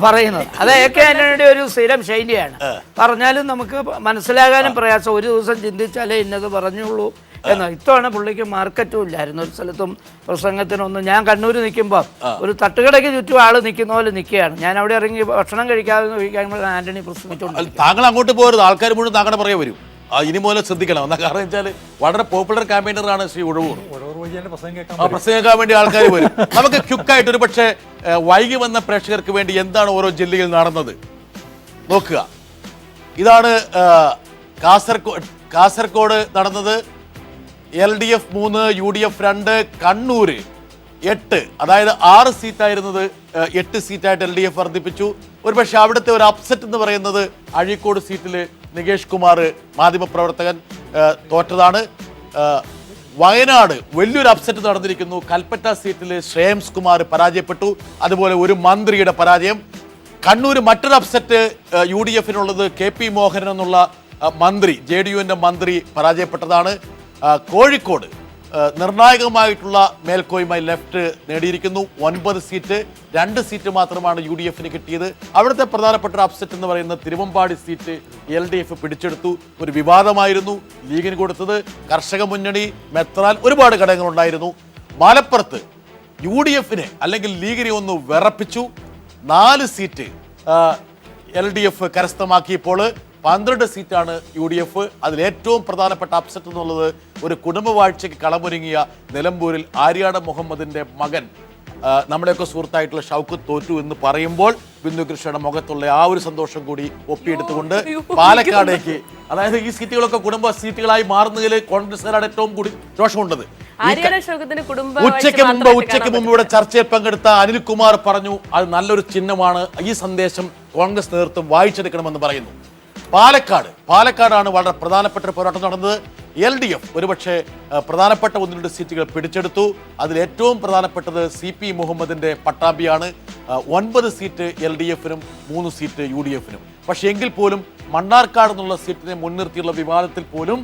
പറയുന്നത്. അത് AK ആന്റണിയുടെ ഒരു സ്ഥിരം ശൈലിയാണ്. പറഞ്ഞാലും നമുക്ക് മനസ്സിലാകാനും പ്രയാസം. ഒരു ദിവസം ചിന്തിച്ചാലേ ഇന്നത് പറഞ്ഞുള്ളൂ എന്ന്. ഇത്തവണ പുള്ളിക്ക് മാർക്കറ്റും ഇല്ലായിരുന്നു ഒരു സ്ഥലത്തും പ്രസംഗത്തിനൊന്നും. ഞാൻ കണ്ണൂർ നിൽക്കുമ്പോൾ ഒരു തട്ടുകടയ്ക്ക് ചുറ്റും ആൾ നിൽക്കുന്ന പോലെ നിൽക്കുകയാണ്. ഞാൻ അവിടെ ഇറങ്ങി ഭക്ഷണം കഴിക്കാതെ ആന്റണി പ്രസംഗിച്ചുകൊണ്ട്. താങ്കൾ അങ്ങോട്ട് പോകരുത്, ആൾക്കാർ മുഴുവൻ താങ്കളുടെ പുറകെ വരും. ഇനി മുതൽ ശ്രദ്ധിക്കണം. എന്താ കാരണം വെച്ചാൽ വളരെ പോപ്പുലർ ക്യാമ്പയിനറാണ് ശ്രീ ഉഴവൂർ. പ്രസംഗിക്കാൻ വേണ്ടി ആൾക്കാർ വരും. നമുക്ക് ക്വിക്കായിട്ട് ഒരു പക്ഷേ വൈകി വന്ന പ്രേക്ഷകർക്ക് വേണ്ടി എന്താണ് ഓരോ ജില്ലയിൽ നടന്നത് നോക്കുക. ഇതാണ് കാസർഗോഡ് നടന്നത്. LDF 3, UDF 2, കണ്ണൂര് 8, അതായത് 6 സീറ്റായിരുന്നത് 8 സീറ്റായിട്ട് LDF വർദ്ധിപ്പിച്ചു. ഒരു പക്ഷേ അവിടുത്തെ ഒരു അപ്സെറ്റ് എന്ന് പറയുന്നത് അഴീക്കോട് സീറ്റിൽ നികേഷ് കുമാർ മാധ്യമപ്രവർത്തകൻ തോറ്റതാണ്. വയനാട് വലിയൊരു അപ്സെറ്റ് നടന്നിരിക്കുന്നു. കൽപ്പറ്റ സീറ്റിൽ ശ്രേയംസ് കുമാർ പരാജയപ്പെട്ടു. അതുപോലെ ഒരു മന്ത്രിയുടെ പരാജയം. കണ്ണൂർ മറ്റൊരു അപ്സെറ്റ് UDF-നുള്ളത് KP മോഹനൻ എന്നുള്ള മന്ത്രി, JDU-ന്റെ മന്ത്രി പരാജയപ്പെട്ടതാണ്. കോഴിക്കോട് നിർണായകമായിട്ടുള്ള മേൽക്കോയ്മ ലെഫ്റ്റ് നേടിയിരിക്കുന്നു. 9 സീറ്റ്, 2 സീറ്റ് മാത്രമാണ് UDF-ന് കിട്ടിയത്. അവിടുത്തെ പ്രധാനപ്പെട്ട ഒരു അപ്സെറ്റ് എന്ന് പറയുന്നത് തിരുവമ്പാടി സീറ്റ് LDF പിടിച്ചെടുത്തു. ഒരു വിവാദമായിരുന്നു ലീഗിന് കൊടുത്തത്. കർഷക മുന്നണി, മെത്രാൽ, ഒരുപാട് ഘടകങ്ങളുണ്ടായിരുന്നു. മലപ്പുറത്ത് UDF-നെ അല്ലെങ്കിൽ ലീഗിനെ ഒന്ന് വിറപ്പിച്ചു. 4 സീറ്റ് LDF കരസ്ഥമാക്കിയപ്പോൾ 12 സീറ്റാണ് UDF. അതിലേറ്റവും പ്രധാനപ്പെട്ട അപ്സെറ്റ് എന്നുള്ളത് ഒരു കുടുംബവാഴ്ചയ്ക്ക് കളമൊരുങ്ങിയ നിലമ്പൂരിൽ ആര്യാട മുഹമ്മദിന്റെ മകൻ നമ്മുടെയൊക്കെ സുഹൃത്തായിട്ടുള്ള ഷൗക്കത്ത് തോറ്റു എന്ന് പറയുമ്പോൾ ബിന്ദു കൃഷ്ണയുടെ മുഖത്തുള്ള ആ ഒരു സന്തോഷം കൂടി ഒപ്പിയെടുത്തുകൊണ്ട് പാലക്കാടേക്ക്, അതായത് ഈ സീറ്റുകളൊക്കെ കുടുംബ സീറ്റുകളായി മാറുന്നതിൽ കോൺഗ്രസ്സുകാരുടെ ഏറ്റവും കൂടി രോഷമുണ്ടത്. ഉച്ചയ്ക്ക് മുമ്പ് ഇവിടെ ചർച്ചയിൽ പങ്കെടുത്ത അനിൽകുമാർ പറഞ്ഞു അത് നല്ലൊരു ചിഹ്നമാണ്, ഈ സന്ദേശം കോൺഗ്രസ് നേതൃത്വം വായിച്ചെടുക്കണമെന്ന് പറയുന്നു. പാലക്കാടാണ് വളരെ പ്രധാനപ്പെട്ട പോരാട്ടം നടന്നത്. LDF ഒരുപക്ഷെ പ്രധാനപ്പെട്ട 1-2 സീറ്റുകൾ പിടിച്ചെടുത്തു. അതിൽ ഏറ്റവും പ്രധാനപ്പെട്ടത് CP മുഹമ്മദിന്റെ പട്ടാഭിയാണ്. 9 സീറ്റ് LDF-നും 3 സീറ്റ് UDF-നും. പക്ഷെ എങ്കിൽ പോലും മണ്ണാർക്കാട് എന്നുള്ള സീറ്റിനെ മുൻനിർത്തിയുള്ള വിവാദത്തിൽ പോലും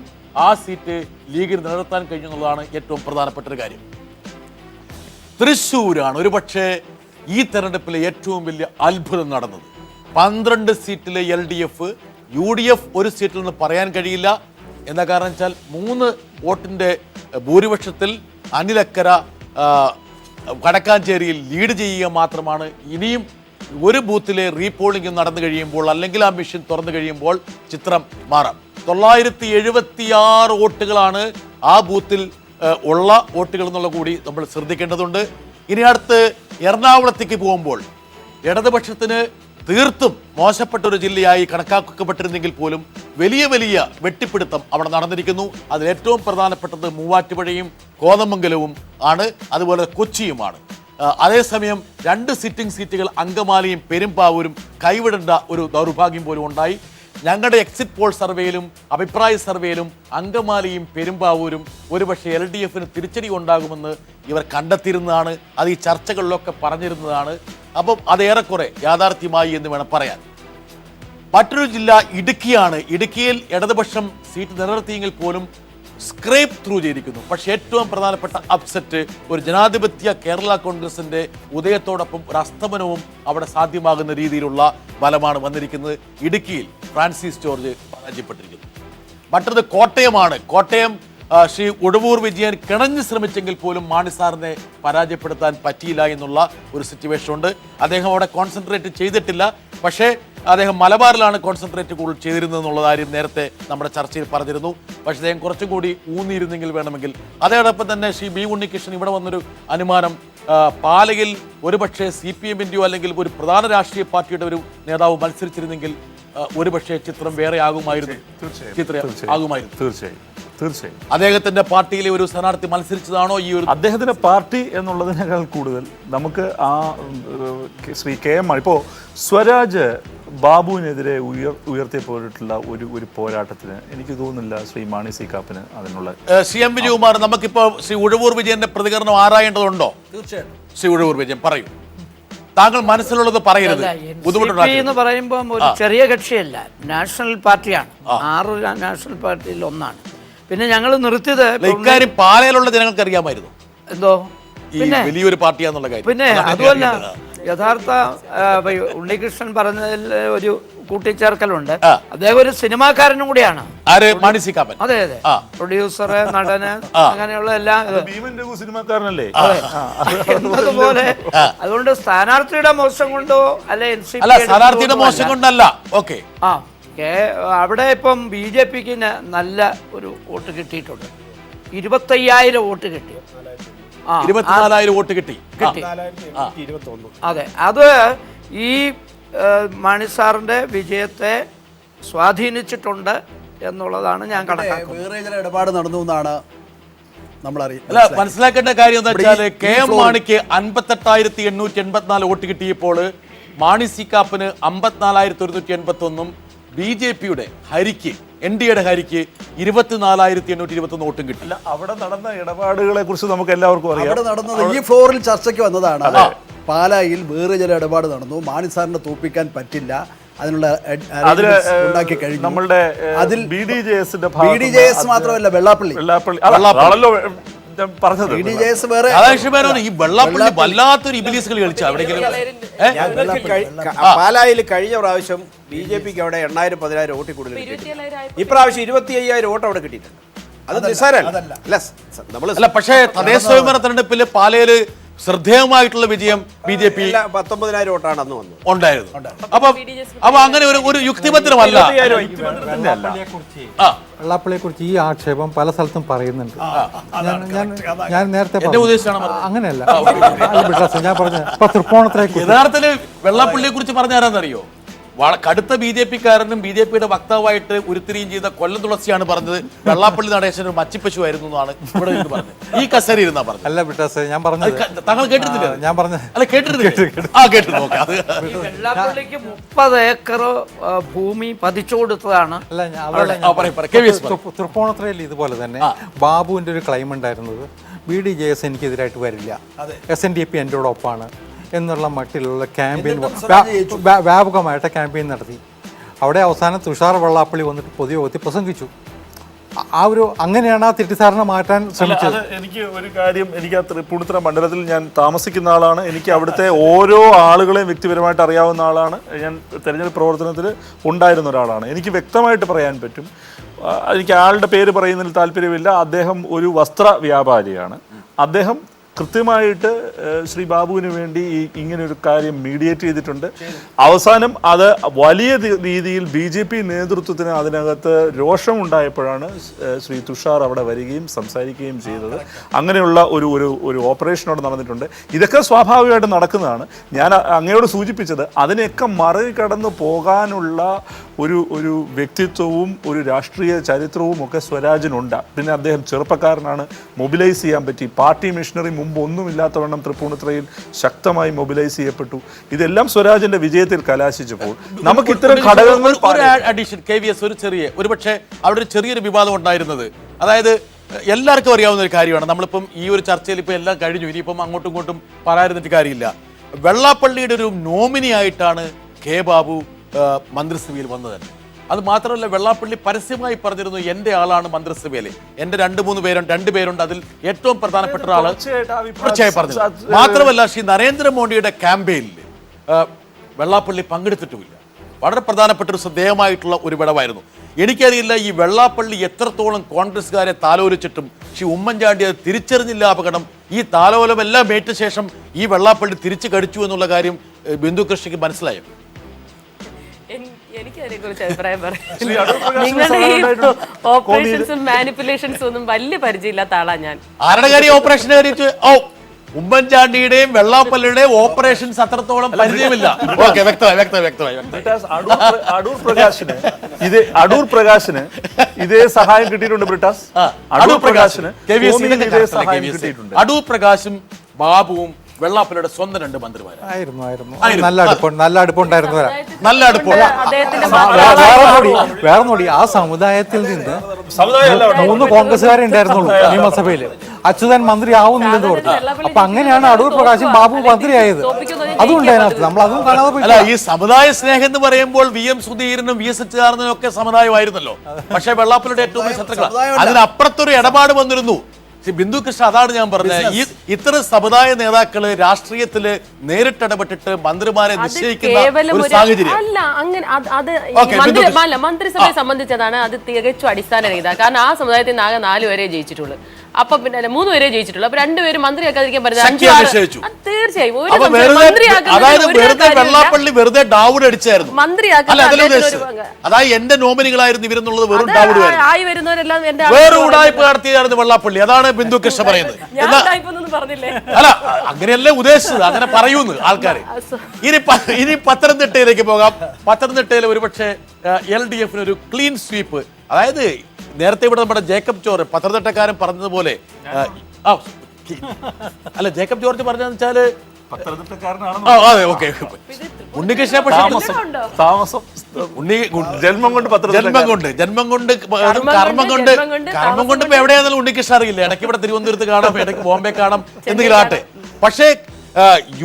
ആ സീറ്റ് ലീഗിന് നിലനിർത്താൻ കഴിഞ്ഞെന്നുള്ളതാണ് ഏറ്റവും പ്രധാനപ്പെട്ട ഒരു കാര്യം. തൃശ്ശൂരാണ് ഒരുപക്ഷെ ഈ തെരഞ്ഞെടുപ്പിലെ ഏറ്റവും വലിയ അത്ഭുതം നടന്നത്. 12 സീറ്റിലെ LDF, UDF 1 സീറ്റിൽ നിന്ന് പറയാൻ കഴിയില്ല. എന്താ കാരണം വെച്ചാൽ 3 വോട്ടിൻ്റെ ഭൂരിപക്ഷത്തിൽ അനിലക്കര വടക്കാഞ്ചേരിയിൽ ലീഡ് ചെയ്യുക മാത്രമാണ്. ഇനിയും ഒരു ബൂത്തിലെ റീപോളിംഗ് നടന്നു കഴിയുമ്പോൾ അല്ലെങ്കിൽ ആ മെഷീൻ തുറന്നു കഴിയുമ്പോൾ ചിത്രം മാറാം. 976 വോട്ടുകളാണ് ആ ബൂത്തിൽ ഉള്ള വോട്ടുകൾ എന്നുള്ള കൂടി നമ്മൾ ശ്രദ്ധിക്കേണ്ടതുണ്ട്. ഇനി അടുത്ത് എറണാകുളത്തേക്ക് പോകുമ്പോൾ ഇടതുപക്ഷത്തിന് തീർത്തും മോശപ്പെട്ട ഒരു ജില്ലയായി കണക്കാക്കപ്പെട്ടിരുന്നെങ്കിൽ പോലും വലിയ വെട്ടിപ്പിടുത്തം അവിടെ നടന്നിരിക്കുന്നു. അതിൽ ഏറ്റവും പ്രധാനപ്പെട്ടത് മൂവാറ്റുപുഴയും കോതമംഗലവും ആണ്, അതുപോലെ കൊച്ചിയുമാണ്. അതേസമയം 2 സിറ്റിംഗ് സീറ്റുകൾ അങ്കമാലിയും പെരുമ്പാവൂരും കൈവിടേണ്ട ഒരു ദൗർഭാഗ്യം പോലും ഉണ്ടായി. ഞങ്ങളുടെ എക്സിറ്റ് പോൾ സർവേയിലും അഭിപ്രായ സർവേയിലും അങ്കമാലിയും പെരുമ്പാവൂരും ഒരുപക്ഷെ LDF-ന് തിരിച്ചടി ഉണ്ടാകുമെന്ന് ഇവർ കണ്ടെത്തിയിരുന്നതാണ്. അത് ഈ ചർച്ചകളിലൊക്കെ പറഞ്ഞിരുന്നതാണ്. അപ്പം അതേറെക്കുറെ യാഥാർത്ഥ്യമായി എന്ന് വേണം പറയാൻ. മറ്റൊരു ജില്ല ഇടുക്കിയാണ്. ഇടുക്കിയിൽ ഇടതുപക്ഷം സീറ്റ് നിലനിർത്തിയെങ്കിൽ പോലും സ്ക്രേപ്പ് ത്രൂ ചെയ്തിരിക്കുന്നു. പക്ഷേ ഏറ്റവും പ്രധാനപ്പെട്ട അപ്സെറ്റ് ഒരു ജനാധിപത്യ കേരള കോൺഗ്രസിന്റെ ഉദയത്തോടൊപ്പം ഒരു അസ്തമനവും അവിടെ സാധ്യമാകുന്ന രീതിയിലുള്ള ഫലമാണ് വന്നിരിക്കുന്നത്. ഇടുക്കിയിൽ ഫ്രാൻസിസ് ജോർജ് പരാജയപ്പെട്ടിരിക്കുന്നു. മറ്റൊരു കോട്ടയമാണ്. കോട്ടയം ശ്രീ ഉഴവൂർ വിജയൻ കിണഞ്ഞ് ശ്രമിച്ചെങ്കിൽ പോലും മാണി സാറിനെ പരാജയപ്പെടുത്താൻ പറ്റിയില്ല എന്നുള്ള ഒരു സിറ്റുവേഷൻ ഉണ്ട്. അദ്ദേഹം അവിടെ കോൺസെൻട്രേറ്റ് ചെയ്തിട്ടില്ല. പക്ഷേ അദ്ദേഹം മലബാറിലാണ് കോൺസെൻട്രേറ്റ് കൂടുതൽ ചെയ്തിരുന്നത് എന്നുള്ള കാര്യം നേരത്തെ നമ്മുടെ ചർച്ചയിൽ പറഞ്ഞിരുന്നു. പക്ഷേ അദ്ദേഹം കുറച്ചും കൂടി ഊന്നിയിരുന്നെങ്കിൽ വേണമെങ്കിൽ. അതോടൊപ്പം തന്നെ ശ്രീ B ഉണ്ണികൃഷ്ണൻ ഇവിടെ വന്നൊരു അനുമാനം, പാലയിൽ ഒരുപക്ഷെ CPM-ൻ്റെയോ അല്ലെങ്കിൽ ഒരു പ്രധാന രാഷ്ട്രീയ പാർട്ടിയുടെ ഒരു നേതാവ് മത്സരിച്ചിരുന്നെങ്കിൽ ഒരുപക്ഷെ ചിത്രം വേറെ ആകുമായിരുന്നു. തീർച്ചയായും അദ്ദേഹത്തിന്റെ പാർട്ടിയിലെ ഒരു സ്ഥാനാർത്ഥി മത്സരിച്ചതാണോ ഈ ഒരു അദ്ദേഹത്തിന്റെ പാർട്ടി എന്നുള്ളതിനേക്കാൾ കൂടുതൽ നമുക്ക് ആ ശ്രീ KM ഇപ്പോൾ സ്വരാജ് ബാബുവിനെതിരെ ഉയർത്തിപ്പോയിട്ടുള്ള ഒരു പോരാട്ടത്തിന് എനിക്ക് തോന്നുന്നില്ല ശ്രീ മാണി സി കാപ്പന് അതിനുള്ള CM വിജയകുമാർ. നമുക്കിപ്പോ ശ്രീ ഉഴവൂർ വിജയന്റെ പ്രതികരണം ആരായേണ്ടതുണ്ടോ? തീർച്ചയായും ശ്രീ ഉഴവൂർ വിജയൻ പറയൂ. താങ്കൾ മനസ്സിലുള്ളത് പറയരുത്. എന്ന് പറയുമ്പോൾ ഒരു ചെറിയ കക്ഷിയല്ല, നാഷണൽ പാർട്ടിയാണ്. 6 നാഷണൽ പാർട്ടിയിൽ ഒന്നാണ്. പിന്നെ ഞങ്ങൾ നിർത്തിയത് ഇക്കാര്യം പാലയിലുള്ള ജനങ്ങൾക്ക് അറിയാമായിരുന്നു എന്തോ പിന്നെ വലിയൊരു പാർട്ടിയാന്നുള്ള കാര്യം. പിന്നെ അതുമല്ല, യഥാർത്ഥ ഉണ്ണികൃഷ്ണൻ പറഞ്ഞതിൽ ഒരു കൂട്ടിച്ചേർക്കലുണ്ട്. അദ്ദേഹം ഒരു സിനിമാക്കാരനും കൂടിയാണ്. ആര്? മാണി സി കാപ്പൻ. അതെ അതെ, പ്രൊഡ്യൂസറ്, നടന്, അങ്ങനെയുള്ള എല്ലാ സിനിമാക്കാരനല്ലേ എന്നതുപോലെ. അതുകൊണ്ട് സ്ഥാനാർത്ഥിയുടെ മോശം കൊണ്ടോ അല്ലെ അല്ല, സ്ഥാനാർത്ഥിയുടെ മോശം കൊണ്ടല്ല. ഓക്കെ, അവിടെ ഇപ്പം BJPക്ക് നല്ല ഒരു വോട്ട് കിട്ടിയിട്ടുണ്ട്. 25,000 വോട്ട് കിട്ടി. 24,000 വോട്ട് കിട്ടി. അതെ, അത് ഈ മാണി സാറിന്റെ വിജയത്തെ സ്വാധീനിച്ചിട്ടുണ്ട് എന്നുള്ളതാണ് ഞാൻ കണക്കാക്കുന്നത്. വേറെ ചില ഇടപാട് നടന്നു എന്നാണ് നമ്മൾ അല്ല, മനസ്സിലാക്കേണ്ട കാര്യം എന്താ വെച്ചാൽ KM മാണിക്ക് 58,884 വോട്ട് കിട്ടിയപ്പോൾ മാണി സി കാപ്പന് 54,181 BJPയുടെ ഹരിക്ക്, NDAയുടെ ഹരിക്ക് 24,821 വോട്ടും കിട്ടില്ല. അവിടെ നടന്ന ഇടപാടുകളെ കുറിച്ച് നമുക്ക് എല്ലാവർക്കും അറിയാം. അവിടെ നടന്നത് ഈ ഫ്ലോറിൽ ചർച്ചയ്ക്ക് വന്നതാണ്. പാലായിൽ വേറെ ചില ഇടപാട് നടന്നു. മാണി സാറിനെ തോൽപ്പിക്കാൻ പറ്റില്ല, അതിനുള്ള ഉണ്ടാക്കി കഴിഞ്ഞു. നമ്മളുടെ അതിൽ BDJS മാത്രമല്ല, വെള്ളാപ്പള്ളി പറഞ്ഞത് വേറെ ഈ വെള്ളാപ്പള്ളി വല്ലാത്തൊരു ഇബിലീസ് കളി കളിച്ചു. എവിടെയെങ്കിലും പാലായിൽ കഴിഞ്ഞ പ്രാവശ്യം BJPക്ക് അവിടെ 8,000-10,000 വോട്ടിൽ കൂടുതൽ കിട്ടിയിട്ടുണ്ട്. ഇപ്രാവശ്യം 25,000 വോട്ട് അവിടെ കിട്ടിയിട്ടുണ്ട്. അത് നിസ്സാരമല്ല. പക്ഷേ തദ്ദേശ സ്വയംഭരണ തെരഞ്ഞെടുപ്പിൽ പാലയില് ശ്രദ്ധേയമായിട്ടുള്ള വിജയം BJP 19,000 വോട്ടാണ് അന്ന് വന്നത് ഉണ്ടായിരുന്നു. അപ്പൊ അങ്ങനെ ഒരു യുക്തിഭദ്രമല്ല. വെള്ളാപ്പള്ളിയെ കുറിച്ച് ഈ ആക്ഷേപം പല സ്ഥലത്തും പറയുന്നുണ്ട്. ഞാൻ നേരത്തെ അങ്ങനെയല്ല, ഞാൻ പറഞ്ഞ ഇപ്പൊ തൃപ്പൂണിത്തുറയ്ക്ക് യഥാർത്ഥത്തില് വെള്ളാപ്പള്ളിയെ കുറിച്ച് പറഞ്ഞാരാന്നറിയോ? കടുത്ത BJPക്കാരനും BJPയുടെ വക്താവായിട്ട് ഉരുത്തിരിയും ചെയ്ത കൊല്ലം തുളസിയാണ് പറഞ്ഞത് വെള്ളാപ്പള്ളി നടേശൻ ഒരു മച്ചിപ്പശു ആയിരുന്നു എന്നാണ് ഇവിടെ നിന്ന് പറഞ്ഞത്. ഈ കസേര ഇരുന്നാ പറഞ്ഞത്. അല്ല ബിട്ടാസ്, ഞാൻ പറഞ്ഞത് താങ്കൾ കേട്ടിട്ടില്ല? ഞാൻ പറഞ്ഞ അല്ല, കേട്ടിട്ടില്ല. വെള്ളാപ്പള്ളിക്ക് 30 ഏക്കർ ഭൂമി പതിച്ചു കൊടുത്തതാണ്. തൃപ്പൂണിത്തുറയിൽ ഇതുപോലെ തന്നെ ബാബുവിന്റെ ഒരു ക്ലെയിം ഉണ്ടായിരുന്നത് BDJS എനിക്കെതിരായിട്ട് വരില്ല, SNDP എൻ്റെ ഒപ്പാണ് എന്നുള്ള മട്ടിലുള്ള ക്യാമ്പയിൻ, വ്യാപകമായിട്ട് ക്യാമ്പയിൻ നടത്തി. അവിടെ അവസാനം തുഷാർ വെള്ളാപ്പള്ളി വന്നിട്ട് പൊതുയോഗത്തിൽ പ്രസംഗിച്ചു. അങ്ങനെയാണ് ആ തെറ്റിദ്ധാരണ മാറ്റാൻ ശ്രമിച്ചത്. എനിക്ക് ഒരു കാര്യം, എനിക്ക് ആ തൃപ്പൂണിത്തുറ മണ്ഡലത്തിൽ ഞാൻ താമസിക്കുന്ന ആളാണ്. എനിക്ക് അവിടുത്തെ ഓരോ ആളുകളെയും വ്യക്തിപരമായിട്ട് അറിയാവുന്ന ആളാണ്. ഞാൻ തെരഞ്ഞെടുപ്പ് പ്രവർത്തനത്തിൽ ഉണ്ടായിരുന്ന ഒരാളാണ്. എനിക്ക് വ്യക്തമായിട്ട് പറയാൻ പറ്റും. എനിക്ക് ആളുടെ പേര് പറയുന്നതിൽ താല്പര്യമില്ല. അദ്ദേഹം ഒരു വസ്ത്ര വ്യാപാരിയാണ്. അദ്ദേഹം കൃത്യമായിട്ട് ശ്രീ ബാബുവിന് വേണ്ടി ഇങ്ങനെ ഒരു കാര്യം മീഡിയേറ്റ് ചെയ്തിട്ടുണ്ട്. അവസാനം അത് വലിയ രീതിയിൽ BJP നേതൃത്വത്തിന് അതിനകത്ത് രോഷമുണ്ടായപ്പോഴാണ് ശ്രീ തുഷാർ അവിടെ വരികയും സംസാരിക്കുകയും ചെയ്തത്. അങ്ങനെയുള്ള ഒരു ഓപ്പറേഷൻ അവിടെ നടന്നിട്ടുണ്ട്. ഇതൊക്കെ സ്വാഭാവികമായിട്ട് നടക്കുന്നതാണ്. ഞാൻ അങ്ങയോട് സൂചിപ്പിച്ചത് അതിനെയൊക്കെ മറികടന്നു പോകാനുള്ള ഒരു വ്യക്തിത്വവും ഒരു രാഷ്ട്രീയ ചരിത്രവും ഒക്കെ സ്വരാജിനുണ്ട്. പിന്നെ അദ്ദേഹം ചെറുപ്പക്കാരനാണ്, മൊബിലൈസ് ചെയ്യാൻ പറ്റി. പാർട്ടി മിഷനറി മുമ്പ് ഒന്നുമില്ലാത്തവണ്ണം തൃപ്പൂണിത്തുറയിൽ ശക്തമായി മൊബിലൈസ് ചെയ്യപ്പെട്ടു. ഇതെല്ലാം സ്വരാജിന്റെ വിജയത്തിൽ കലാശിച്ചപ്പോൾ നമുക്ക് ഇത്തരം ഘടകങ്ങൾ ഒരുപക്ഷെ അവിടെ ഒരു ചെറിയൊരു വിവാദം ഉണ്ടായിരുന്നത്, അതായത് എല്ലാവർക്കും അറിയാവുന്ന ഒരു കാര്യമാണ്. നമ്മളിപ്പം ഈ ഒരു ചർച്ചയിൽ ഇപ്പം എല്ലാം കഴിഞ്ഞു, ഇനിയിപ്പം അങ്ങോട്ടും ഇങ്ങോട്ടും പറയാതിരുന്നിട്ട് കാര്യമില്ല. വെള്ളാപ്പള്ളിയുടെ ഒരു നോമിനി ആയിട്ടാണ് ബാബു മന്ത്രിസഭയിൽ വന്നത് തന്നെ. അത് മാത്രമല്ല, വെള്ളാപ്പള്ളി പരസ്യമായി പറഞ്ഞിരുന്നു എൻ്റെ ആളാണ് മന്ത്രിസഭയിലെ, എൻ്റെ 2-3 പേരുണ്ട്, അതിൽ ഏറ്റവും പ്രധാനപ്പെട്ട ഒരാള് തീർച്ചയായും പറഞ്ഞു. മാത്രമല്ല, ശ്രീ നരേന്ദ്രമോദിയുടെ ക്യാമ്പയിനിൽ വെള്ളാപ്പള്ളി പങ്കെടുത്തിട്ടുമില്ല. വളരെ പ്രധാനപ്പെട്ട ഒരു ശ്രദ്ധേയമായിട്ടുള്ള ഒരു വിടവായിരുന്നു. എനിക്കറിയില്ല ഈ വെള്ളാപ്പള്ളി എത്രത്തോളം കോൺഗ്രസ്സുകാരെ താലോലിച്ചിട്ടും ശ്രീ ഉമ്മൻചാണ്ടി അത് തിരിച്ചറിഞ്ഞില്ല. അപകടം ഈ താലോലമെല്ലാം ഏറ്റ ശേഷം ഈ വെള്ളാപ്പള്ളി തിരിച്ചു കടിച്ചു എന്നുള്ള കാര്യം ബിന്ദു കൃഷ്ണയ്ക്ക് മനസ്സിലായോ? എനിക്ക് അതിനെക്കുറിച്ച് അഭിപ്രായം പറയാം. നിങ്ങളുടെ ഈ ഓപ്പറേഷൻസും മാനിപ്പുലേഷൻസും ഒന്നും വലിയ പരിചയമില്ലാത്ത ആളാ ഞാൻ. ആരുടെ കാര്യം ഓപ്പറേഷന്റെ കാര്യം? ഉമ്മൻചാണ്ടിയുടെയും വെള്ളാപ്പള്ളിയുടെയും ഓപ്പറേഷൻസ് അത്രത്തോളം പരിചയമില്ല. വ്യക്തമായി. അടൂർ പ്രകാശിന് ഇതേ സഹായം കിട്ടിയിട്ടുണ്ട്. ബ്രിട്ടാസ് അടൂർ പ്രകാശിന് അടൂർ പ്രകാശും ബാബുവും വെള്ളാപ്പള്ളിയുടെ സ്വന്തം 2 മന്ത്രിമാരായിരുന്നു. നല്ല അടുപ്പുണ്ടായിരുന്നു. നല്ല അടുപ്പം. വേറെ നോടി, ആ സമുദായത്തിൽ നിന്ന് 3 കോൺഗ്രസ്സുകാരെ ഉണ്ടായിരുന്നുള്ളൂ നിയമസഭയിൽ. അച്യുതൻ മന്ത്രി ആവുന്നില്ലെന്ന് പറഞ്ഞു. അപ്പൊ അങ്ങനെയാണ് അടൂർ പ്രകാശും ബാബു മന്ത്രിയായത്. അതുകൊണ്ട് നമ്മൾ അതും കാണാതെ പോയി. ഈ സമുദായ സ്നേഹം എന്ന് പറയുമ്പോൾ VM സുധീരനും VS അച്യുതാനന്ദനും ഒക്കെ സമുദായമായിരുന്നല്ലോ. പക്ഷെ വെള്ളാപ്പള്ളിയുടെ ഏറ്റവും വലിയ ശത്രുക്കൾ. അതിനപ്പുറത്തൊരു ഇടപാട് വന്നിരുന്നു. ബിന്ദു കൃഷ്ണ, അതാണ് ഞാൻ പറഞ്ഞത്. ഇത്തരം സമുദായ നേതാക്കള് രാഷ്ട്രീയത്തില് നേരിട്ടിടപെട്ടിട്ട് മന്ത്രിമാരെ നിശ്ചയിക്കുന്ന ഒരു സാഹചര്യം അല്ല. അങ്ങനെ അത് മന്ത്രിസഭയെ സംബന്ധിച്ചതാണ്. അത് തികച്ചും അടിസ്ഥാനരഹിത. കാരണം ആ സമുദായത്തിൽ ആകെ 4 പേരെ ജയിച്ചിട്ടുള്ളൂ. അപ്പൊ പിന്നെ 3 പേരെ ജയിച്ചിട്ടുള്ളൂ. അപ്പൊ 2 പേര് മന്ത്രിയാക്കാതിരിക്കാൻ തീർച്ചയായും വെള്ളാപ്പള്ളി വെറുതെ ഡാവുഡ് അടിച്ചായിരുന്നു. അതായത് എന്റെ നോമിനികളായിരുന്നു ഇവരെന്നുള്ളത് വെറും ഡാവുഡ് വേറെ ഉടായ്പ നടത്തിയതായിരുന്നു വെള്ളാപ്പള്ളി. അതാണ് ബിന്ദു കൃഷ്ണ പറയുന്നത്. അല്ല, അങ്ങനെയല്ലേ ഉദ്ദേശിച്ചത്, അങ്ങനെ പറയൂന്ന് ആൾക്കാര്. ഇനി പത്തനംതിട്ടയിലേക്ക് പോകാം. പത്തനംതിട്ടയിൽ ഒരുപക്ഷെ LDF ഒരു ക്ലീൻ സ്വീപ്പ്, അതായത് നേരത്തെ ഇവിടെ നമ്മുടെ ജേക്കബ് ജോർജ് പത്തനംതിട്ടക്കാരൻ പറഞ്ഞതുപോലെ അല്ല, ജേക്കബ് ജോർജ് പറഞ്ഞതെന്ന് വെച്ചാല് അതെ, ഓക്കെ, ഉണ്ണികൃഷ്ണ ജന്മം കൊണ്ട് കർമ്മം കൊണ്ട് ഇപ്പൊ എവിടെയാണെങ്കിലും ഉണ്ണികൃഷ്ണ അറിയില്ല. ഇടയ്ക്ക് ഇവിടെ തിരുവനന്തപുരത്ത് കാണാം, ഇടയ്ക്ക് ബോംബെ കാണാം, എന്തെങ്കിലും ആട്ടെ. പക്ഷേ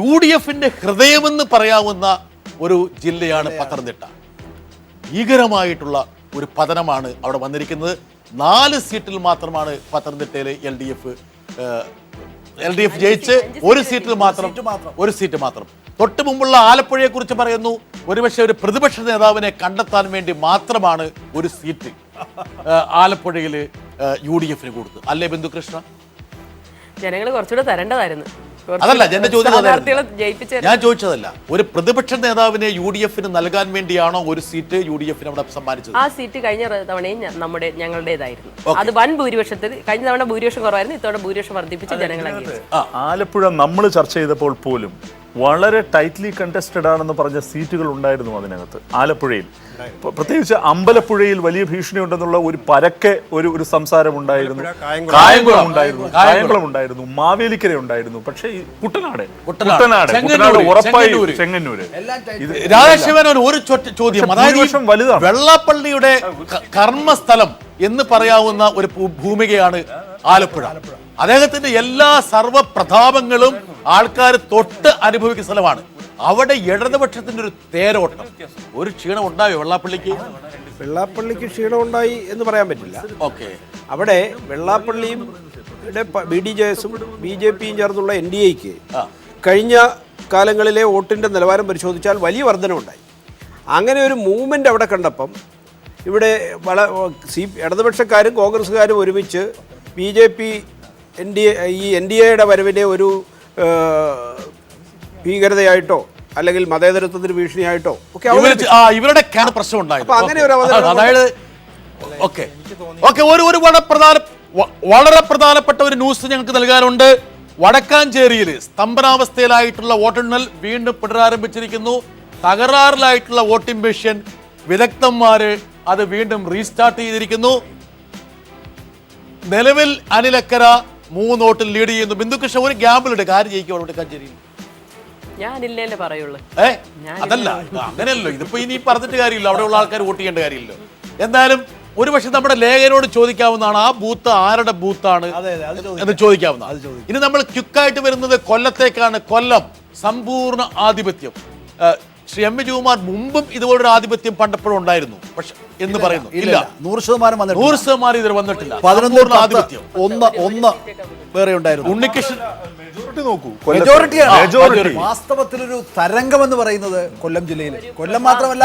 UDFന്റെ ഹൃദയമെന്ന് പറയാവുന്ന ഒരു ജില്ലയാണ് പത്തനംതിട്ട. ഭീകരമായിട്ടുള്ള ഒരു പതനമാണ് അവിടെ വന്നിരിക്കുന്നത്. 4 സീറ്റിൽ മാത്രമാണ് പത്തനംതിട്ടയിലെ LDF ജയിച്ച് ഒരു സീറ്റ് മാത്രം. തൊട്ട് മുമ്പുള്ള ആലപ്പുഴയെ കുറിച്ച് പറയുന്നു, ഒരുപക്ഷെ ഒരു പ്രതിപക്ഷ നേതാവിനെ കണ്ടെത്താൻ വേണ്ടി മാത്രമാണ് ഒരു സീറ്റ് ആലപ്പുഴയിൽ UDFന് കൊടുത്തത്. അല്ലേ ബിന്ദു കൃഷ്ണ? ജനങ്ങൾ കുറച്ചുകൂടെ തരേണ്ടതായിരുന്നു. അതല്ല എന്റെ ചോദ്യം, ഞാൻ ചോദിച്ചതല്ല. ഒരു പ്രതിപക്ഷ നേതാവിനെ UDFന് നൽകാൻ വേണ്ടിയാണോ ഒരു സീറ്റ് UDFന് അവിടെ സമ്മാനിച്ചത്? ആ സീറ്റ് കഴിഞ്ഞ തവണയും ഞങ്ങളുടേതായിരുന്നു. അത് വൻ ഭൂരിപക്ഷത്തിൽ. കഴിഞ്ഞ തവണ ഭൂരിപക്ഷം കുറവായിരുന്നു, ഇത്തവണ ഭൂരിപക്ഷം വർദ്ധിപ്പിച്ച് ജനങ്ങളെ. ആലപ്പുഴ നമ്മൾ ചർച്ച ചെയ്തപ്പോൾ പോലും വളരെ ടൈറ്റ്ലി കണ്ടസ്റ്റഡ് ആണെന്ന് പറഞ്ഞ സീറ്റുകൾ ഉണ്ടായിരുന്നു അതിനകത്ത്. ആലപ്പുഴയിൽ പ്രത്യേകിച്ച് അമ്പലപ്പുഴയിൽ വലിയ ഭീഷണി ഉണ്ടെന്നുള്ള ഒരു പരക്കെ ഒരു സംസാരം ഉണ്ടായിരുന്നു. കായംകുളം ഉണ്ടായിരുന്നു, മാവേലിക്കര ഉണ്ടായിരുന്നു. പക്ഷേ കുട്ടനാട് ഉറപ്പായി ചെങ്ങന്നൂര്. രാധാശിവൻ ഒരു ചോദ്യം, അതായത് വലുതാണ്. വെള്ളാപ്പള്ളിയുടെ കർമ്മസ്ഥലം എന്ന് പറയാവുന്ന ഒരു ഭൂമികയാണ് ആലപ്പുഴ. അദ്ദേഹത്തിന്റെ എല്ലാ സർവ്വപ്രതാപങ്ങളും ആൾക്കാർ തൊട്ട് അനുഭവിക്കുന്ന സ്ഥലമാണ്. അവിടെ ഇടതുപക്ഷത്തിന്റെ ഒരു തേരോട്ടം. ഒരു ക്ഷീണം ഉണ്ടായോ വെള്ളാപ്പള്ളിക്ക്? വെള്ളാപ്പള്ളിക്ക് ക്ഷീണം ഉണ്ടായി എന്ന് പറയാൻ പറ്റില്ല. ഓക്കെ, അവിടെ വെള്ളാപ്പള്ളിയും BDJS-ഉം BJP-യും ചേർന്നുള്ള NDAയ്ക്ക് കഴിഞ്ഞ കാലങ്ങളിലെ വോട്ടിൻ്റെ നിലവാരം പരിശോധിച്ചാൽ വലിയ വർധനമുണ്ടായി. അങ്ങനെ ഒരു മൂവ്മെൻ്റ് അവിടെ കണ്ടപ്പം ഇവിടെ ഇടതുപക്ഷക്കാരും കോൺഗ്രസ്സുകാരും ഒരുമിച്ച് BJP ഈ NDAയുടെ വരവിനെ ഒരു ഭീകരതയായിട്ടോ അല്ലെങ്കിൽ മതേതരത്വത്തിന് ഭീഷണിയായിട്ടോ ഒക്കെ ഇവരുടെയൊക്കെയാണ് പ്രശ്നം ഉണ്ടായത്. അപ്പൊ അങ്ങനെ ഒരു അതായത് വളരെ പ്രധാനപ്പെട്ട ഒരു ന്യൂസ് ഞങ്ങൾക്ക് നൽകാനുണ്ട്. വടക്കാഞ്ചേരിയിൽ സ്തംഭനാവസ്ഥയിലായിട്ടുള്ള വോട്ടെണ്ണൽ വീണ്ടും പുനരാരംഭിച്ചിരിക്കുന്നു. തകരാറിലായിട്ടുള്ള വോട്ടിംഗ് മെഷീൻ വിദഗ്ധന്മാര് അത് വീണ്ടും റീസ്റ്റാർട്ട് ചെയ്തിരിക്കുന്നു. നിലവിൽ അനിലക്കര 3 വോട്ടിൽ ലീഡ് ചെയ്യുന്നു. ബിന്ദു കൃഷ്ണ, ഒരു ഗ്യാമ്പിലുണ്ട് കാര്യം ജയിക്കും വടക്കാഞ്ചേരിയിൽ. ഞാനില്ലേ പറയുള്ളൂ. അതല്ല, അങ്ങനെയല്ലോ. ഇതിപ്പോ ഇനി പറഞ്ഞിട്ട് കാര്യമില്ല, അവിടെയുള്ള ആൾക്കാർ വോട്ട് ചെയ്യേണ്ട കാര്യമില്ലല്ലോ. എന്തായാലും ഒരുപക്ഷെ നമ്മുടെ ലേഖകനോട് ചോദിക്കാവുന്നതാണ്, ആ ബൂത്ത് ആരുടെ ബൂത്താണ് എന്ന് ചോദിക്കാവുന്നതാണ്. ഇനി നമ്മൾ ക്വിക്കായിട്ട് വരുന്നത് കൊല്ലത്തേക്കാണ്. കൊല്ലം സമ്പൂർണ്ണ ആധിപത്യം. ശ്രീ M. വിജയകുമാർ മുമ്പും ഇതുപോലൊരു ആധിപത്യം പണ്ടപ്പോഴും ഉണ്ടായിരുന്നു, പക്ഷെ എന്ന് പറയുന്നു ഇല്ല, 100% ഇതിൽ വന്നിട്ടില്ല. 11 ആധിപത്യം, ഒന്ന് വേറെ ഉണ്ടായിരുന്നു. ഉണ്ണികൃഷ്ണൻ വാസ്തവത്തിൽ ഒരു തരംഗം എന്ന് പറയുന്നത് കൊല്ലം ജില്ലയിൽ. കൊല്ലം മാത്രമല്ല,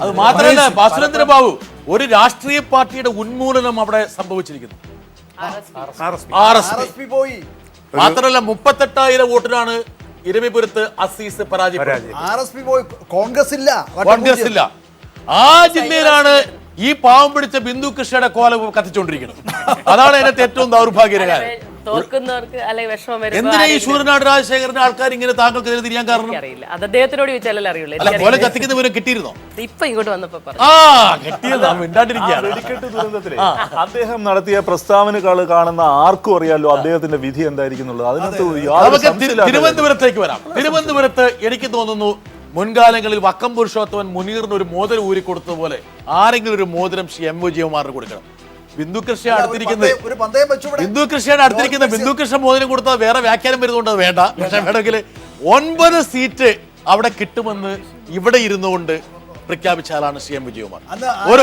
അത് മാത്രമല്ല ഭാസുരേന്ദ്ര ബാബു, ഒരു രാഷ്ട്രീയ പാർട്ടിയുടെ ഉന്മൂലനം അവിടെ സംഭവിച്ചിരിക്കുന്നു. RSP പോയി. മാത്രമല്ല 38,000 വോട്ടിനാണ് ഇരവിപുരത്ത് അസീസ് പരാജയപ്പെട്ടത്. RSP പോയി, കോൺഗ്രസ് ഇല്ല. ആ ജില്ലയിലാണ് ഈ പാവം പിടിച്ച ബിന്ദു കൃഷ്ണയുടെ കോല കത്തിച്ചുകൊണ്ടിരിക്കുന്നത്. അതാണ് അതിനകത്ത് ഏറ്റവും ദൗർഭാഗ്യകരം. എന്തിനാ ഈ ശൂരനാട് രാജശേഖരന്റെ ആൾക്കാർ ഇങ്ങനെ താങ്കൾക്ക് തിരിയാൻ കാരണം? അത് അദ്ദേഹത്തിനോട് ചോദിച്ചാലേ അറിയുള്ളൂ. കോല കത്തിക്കുന്നവരും കിട്ടിയിരുന്നോ? ഇപ്പൊ ഇങ്ങോട്ട് വന്നപ്പോ അദ്ദേഹം നടത്തിയ പ്രസ്താവനകൾ കാണുന്ന ആർക്കും അറിയാലോ അദ്ദേഹത്തിന്റെ വിധി എന്തായിരിക്കും എന്നുള്ളത്. അതിനകത്ത് തിരുവനന്തപുരത്തേക്ക് വരാം. തിരുവനന്തപുരത്ത് എനിക്ക് തോന്നുന്നു മുൻകാലങ്ങളിൽ വക്കം പുരുഷോത്തമൻ മുനീറിന് ഒരു മോതിരം ഊരിക്കൊടുത്തതുപോലെ ആരെങ്കിലും ഒരു മോതിരം ശ്രീ M. വിജയകുമാറിന് കൊടുക്കണം. ബിന്ദു കൃഷ്ണയാണ് അടുത്തിരിക്കുന്നത്. ബിന്ദു കൃഷ്ണ മോതിരം കൊടുത്താൽ വേറെ വ്യാഖ്യാനം വരുന്നുണ്ട്, അത് വേണ്ട. പക്ഷെ വേണമെങ്കിൽ 9 സീറ്റ് അവിടെ കിട്ടുമെന്ന് ഇവിടെ ഇരുന്നുകൊണ്ട് പ്രഖ്യാപിച്ച ആളാണ് ശ്രീ M. വിജയകുമാർ.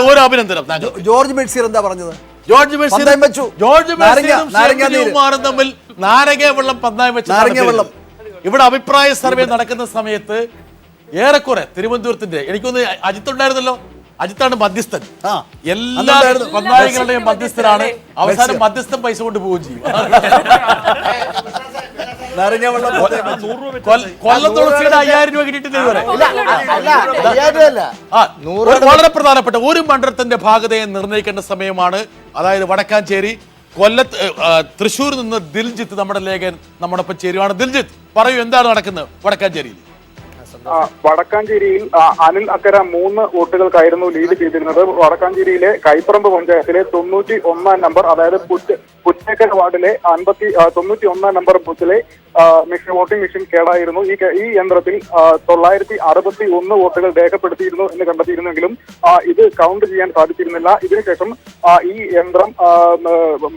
ഒരു അഭിനന്ദനം. ജോർജ് ബെഡ്സീർ എന്താ പറഞ്ഞത്? ജോർജ് ബഷീർ പന്തയം വെച്ചു. ജോർജ് ബഷീറും നാരങ്ങ നീര്. ശ്രീകുമാറും തമ്മിൽ നാരങ്ങ വെള്ളം പന്തയം വെച്ച് നാരങ്ങ വെള്ളം. ഇവിടെ അഭിപ്രായ സർവേ നടക്കുന്ന സമയത്ത് ഏറെക്കുറെ തിരുവനന്തപുരത്തിന്റെ എനിക്കൊന്ന് അജിത്ത് ഉണ്ടായിരുന്നല്ലോ, അജിത്താണ് മധ്യസ്ഥൻ. ആ. എല്ലാ അന്നുണ്ടായിരുന്നു. പന്താളികളുടെയും മധ്യസ്ഥനാണ്. അവസാനം മധ്യസ്ഥൻ പൈസ കൊണ്ട് പോവുകയും ചെയ്യും. നാരങ്ങ വെള്ളം കൊല്ലം തുളസിയുടെ 5000 രൂപ കിട്ടിയിട്ടില്ല ഇതുവരെ. ആ, വളരെ പ്രധാനപ്പെട്ട ഒരു മണ്ഡലത്തിന്റെ ഭാഗതയെ നിർണ്ണയിക്കേണ്ട സമയമാണ്. അതായത് വടക്കാഞ്ചേരി. തൃശ്ശൂർ നിന്ന് ദിൽജിത്ത് നമ്മുടെ ലേഖകൻ നമ്മോടൊപ്പം ചേരുവാണ്. ദിൽജിത്ത്, പറയൂ, എന്താണ് നടക്കുന്നത് വടക്കാഞ്ചേരിയിൽ? വടക്കാഞ്ചേരിയിൽ അനിൽ അക്കര 3 വോട്ടുകൾക്കായിരുന്നു ലീഡ് ചെയ്തിരുന്നത്. വടക്കാഞ്ചേരിയിലെ കൈപ്പറമ്പ് പഞ്ചായത്തിലെ 91 നമ്പർ, അതായത് പുറ്റേക്കര വാർഡിലെ 91 നമ്പർ ബൂത്തിലെ വോട്ടിംഗ് മെഷീൻ കേടായിരുന്നു. ഈ യന്ത്രത്തിൽ 961 വോട്ടുകൾ രേഖപ്പെടുത്തിയിരുന്നു എന്ന് കണ്ടെത്തിയിരുന്നെങ്കിലും ഇത് കൗണ്ട് ചെയ്യാൻ സാധിച്ചിരുന്നില്ല. ഇതിനുശേഷം ഈ യന്ത്രം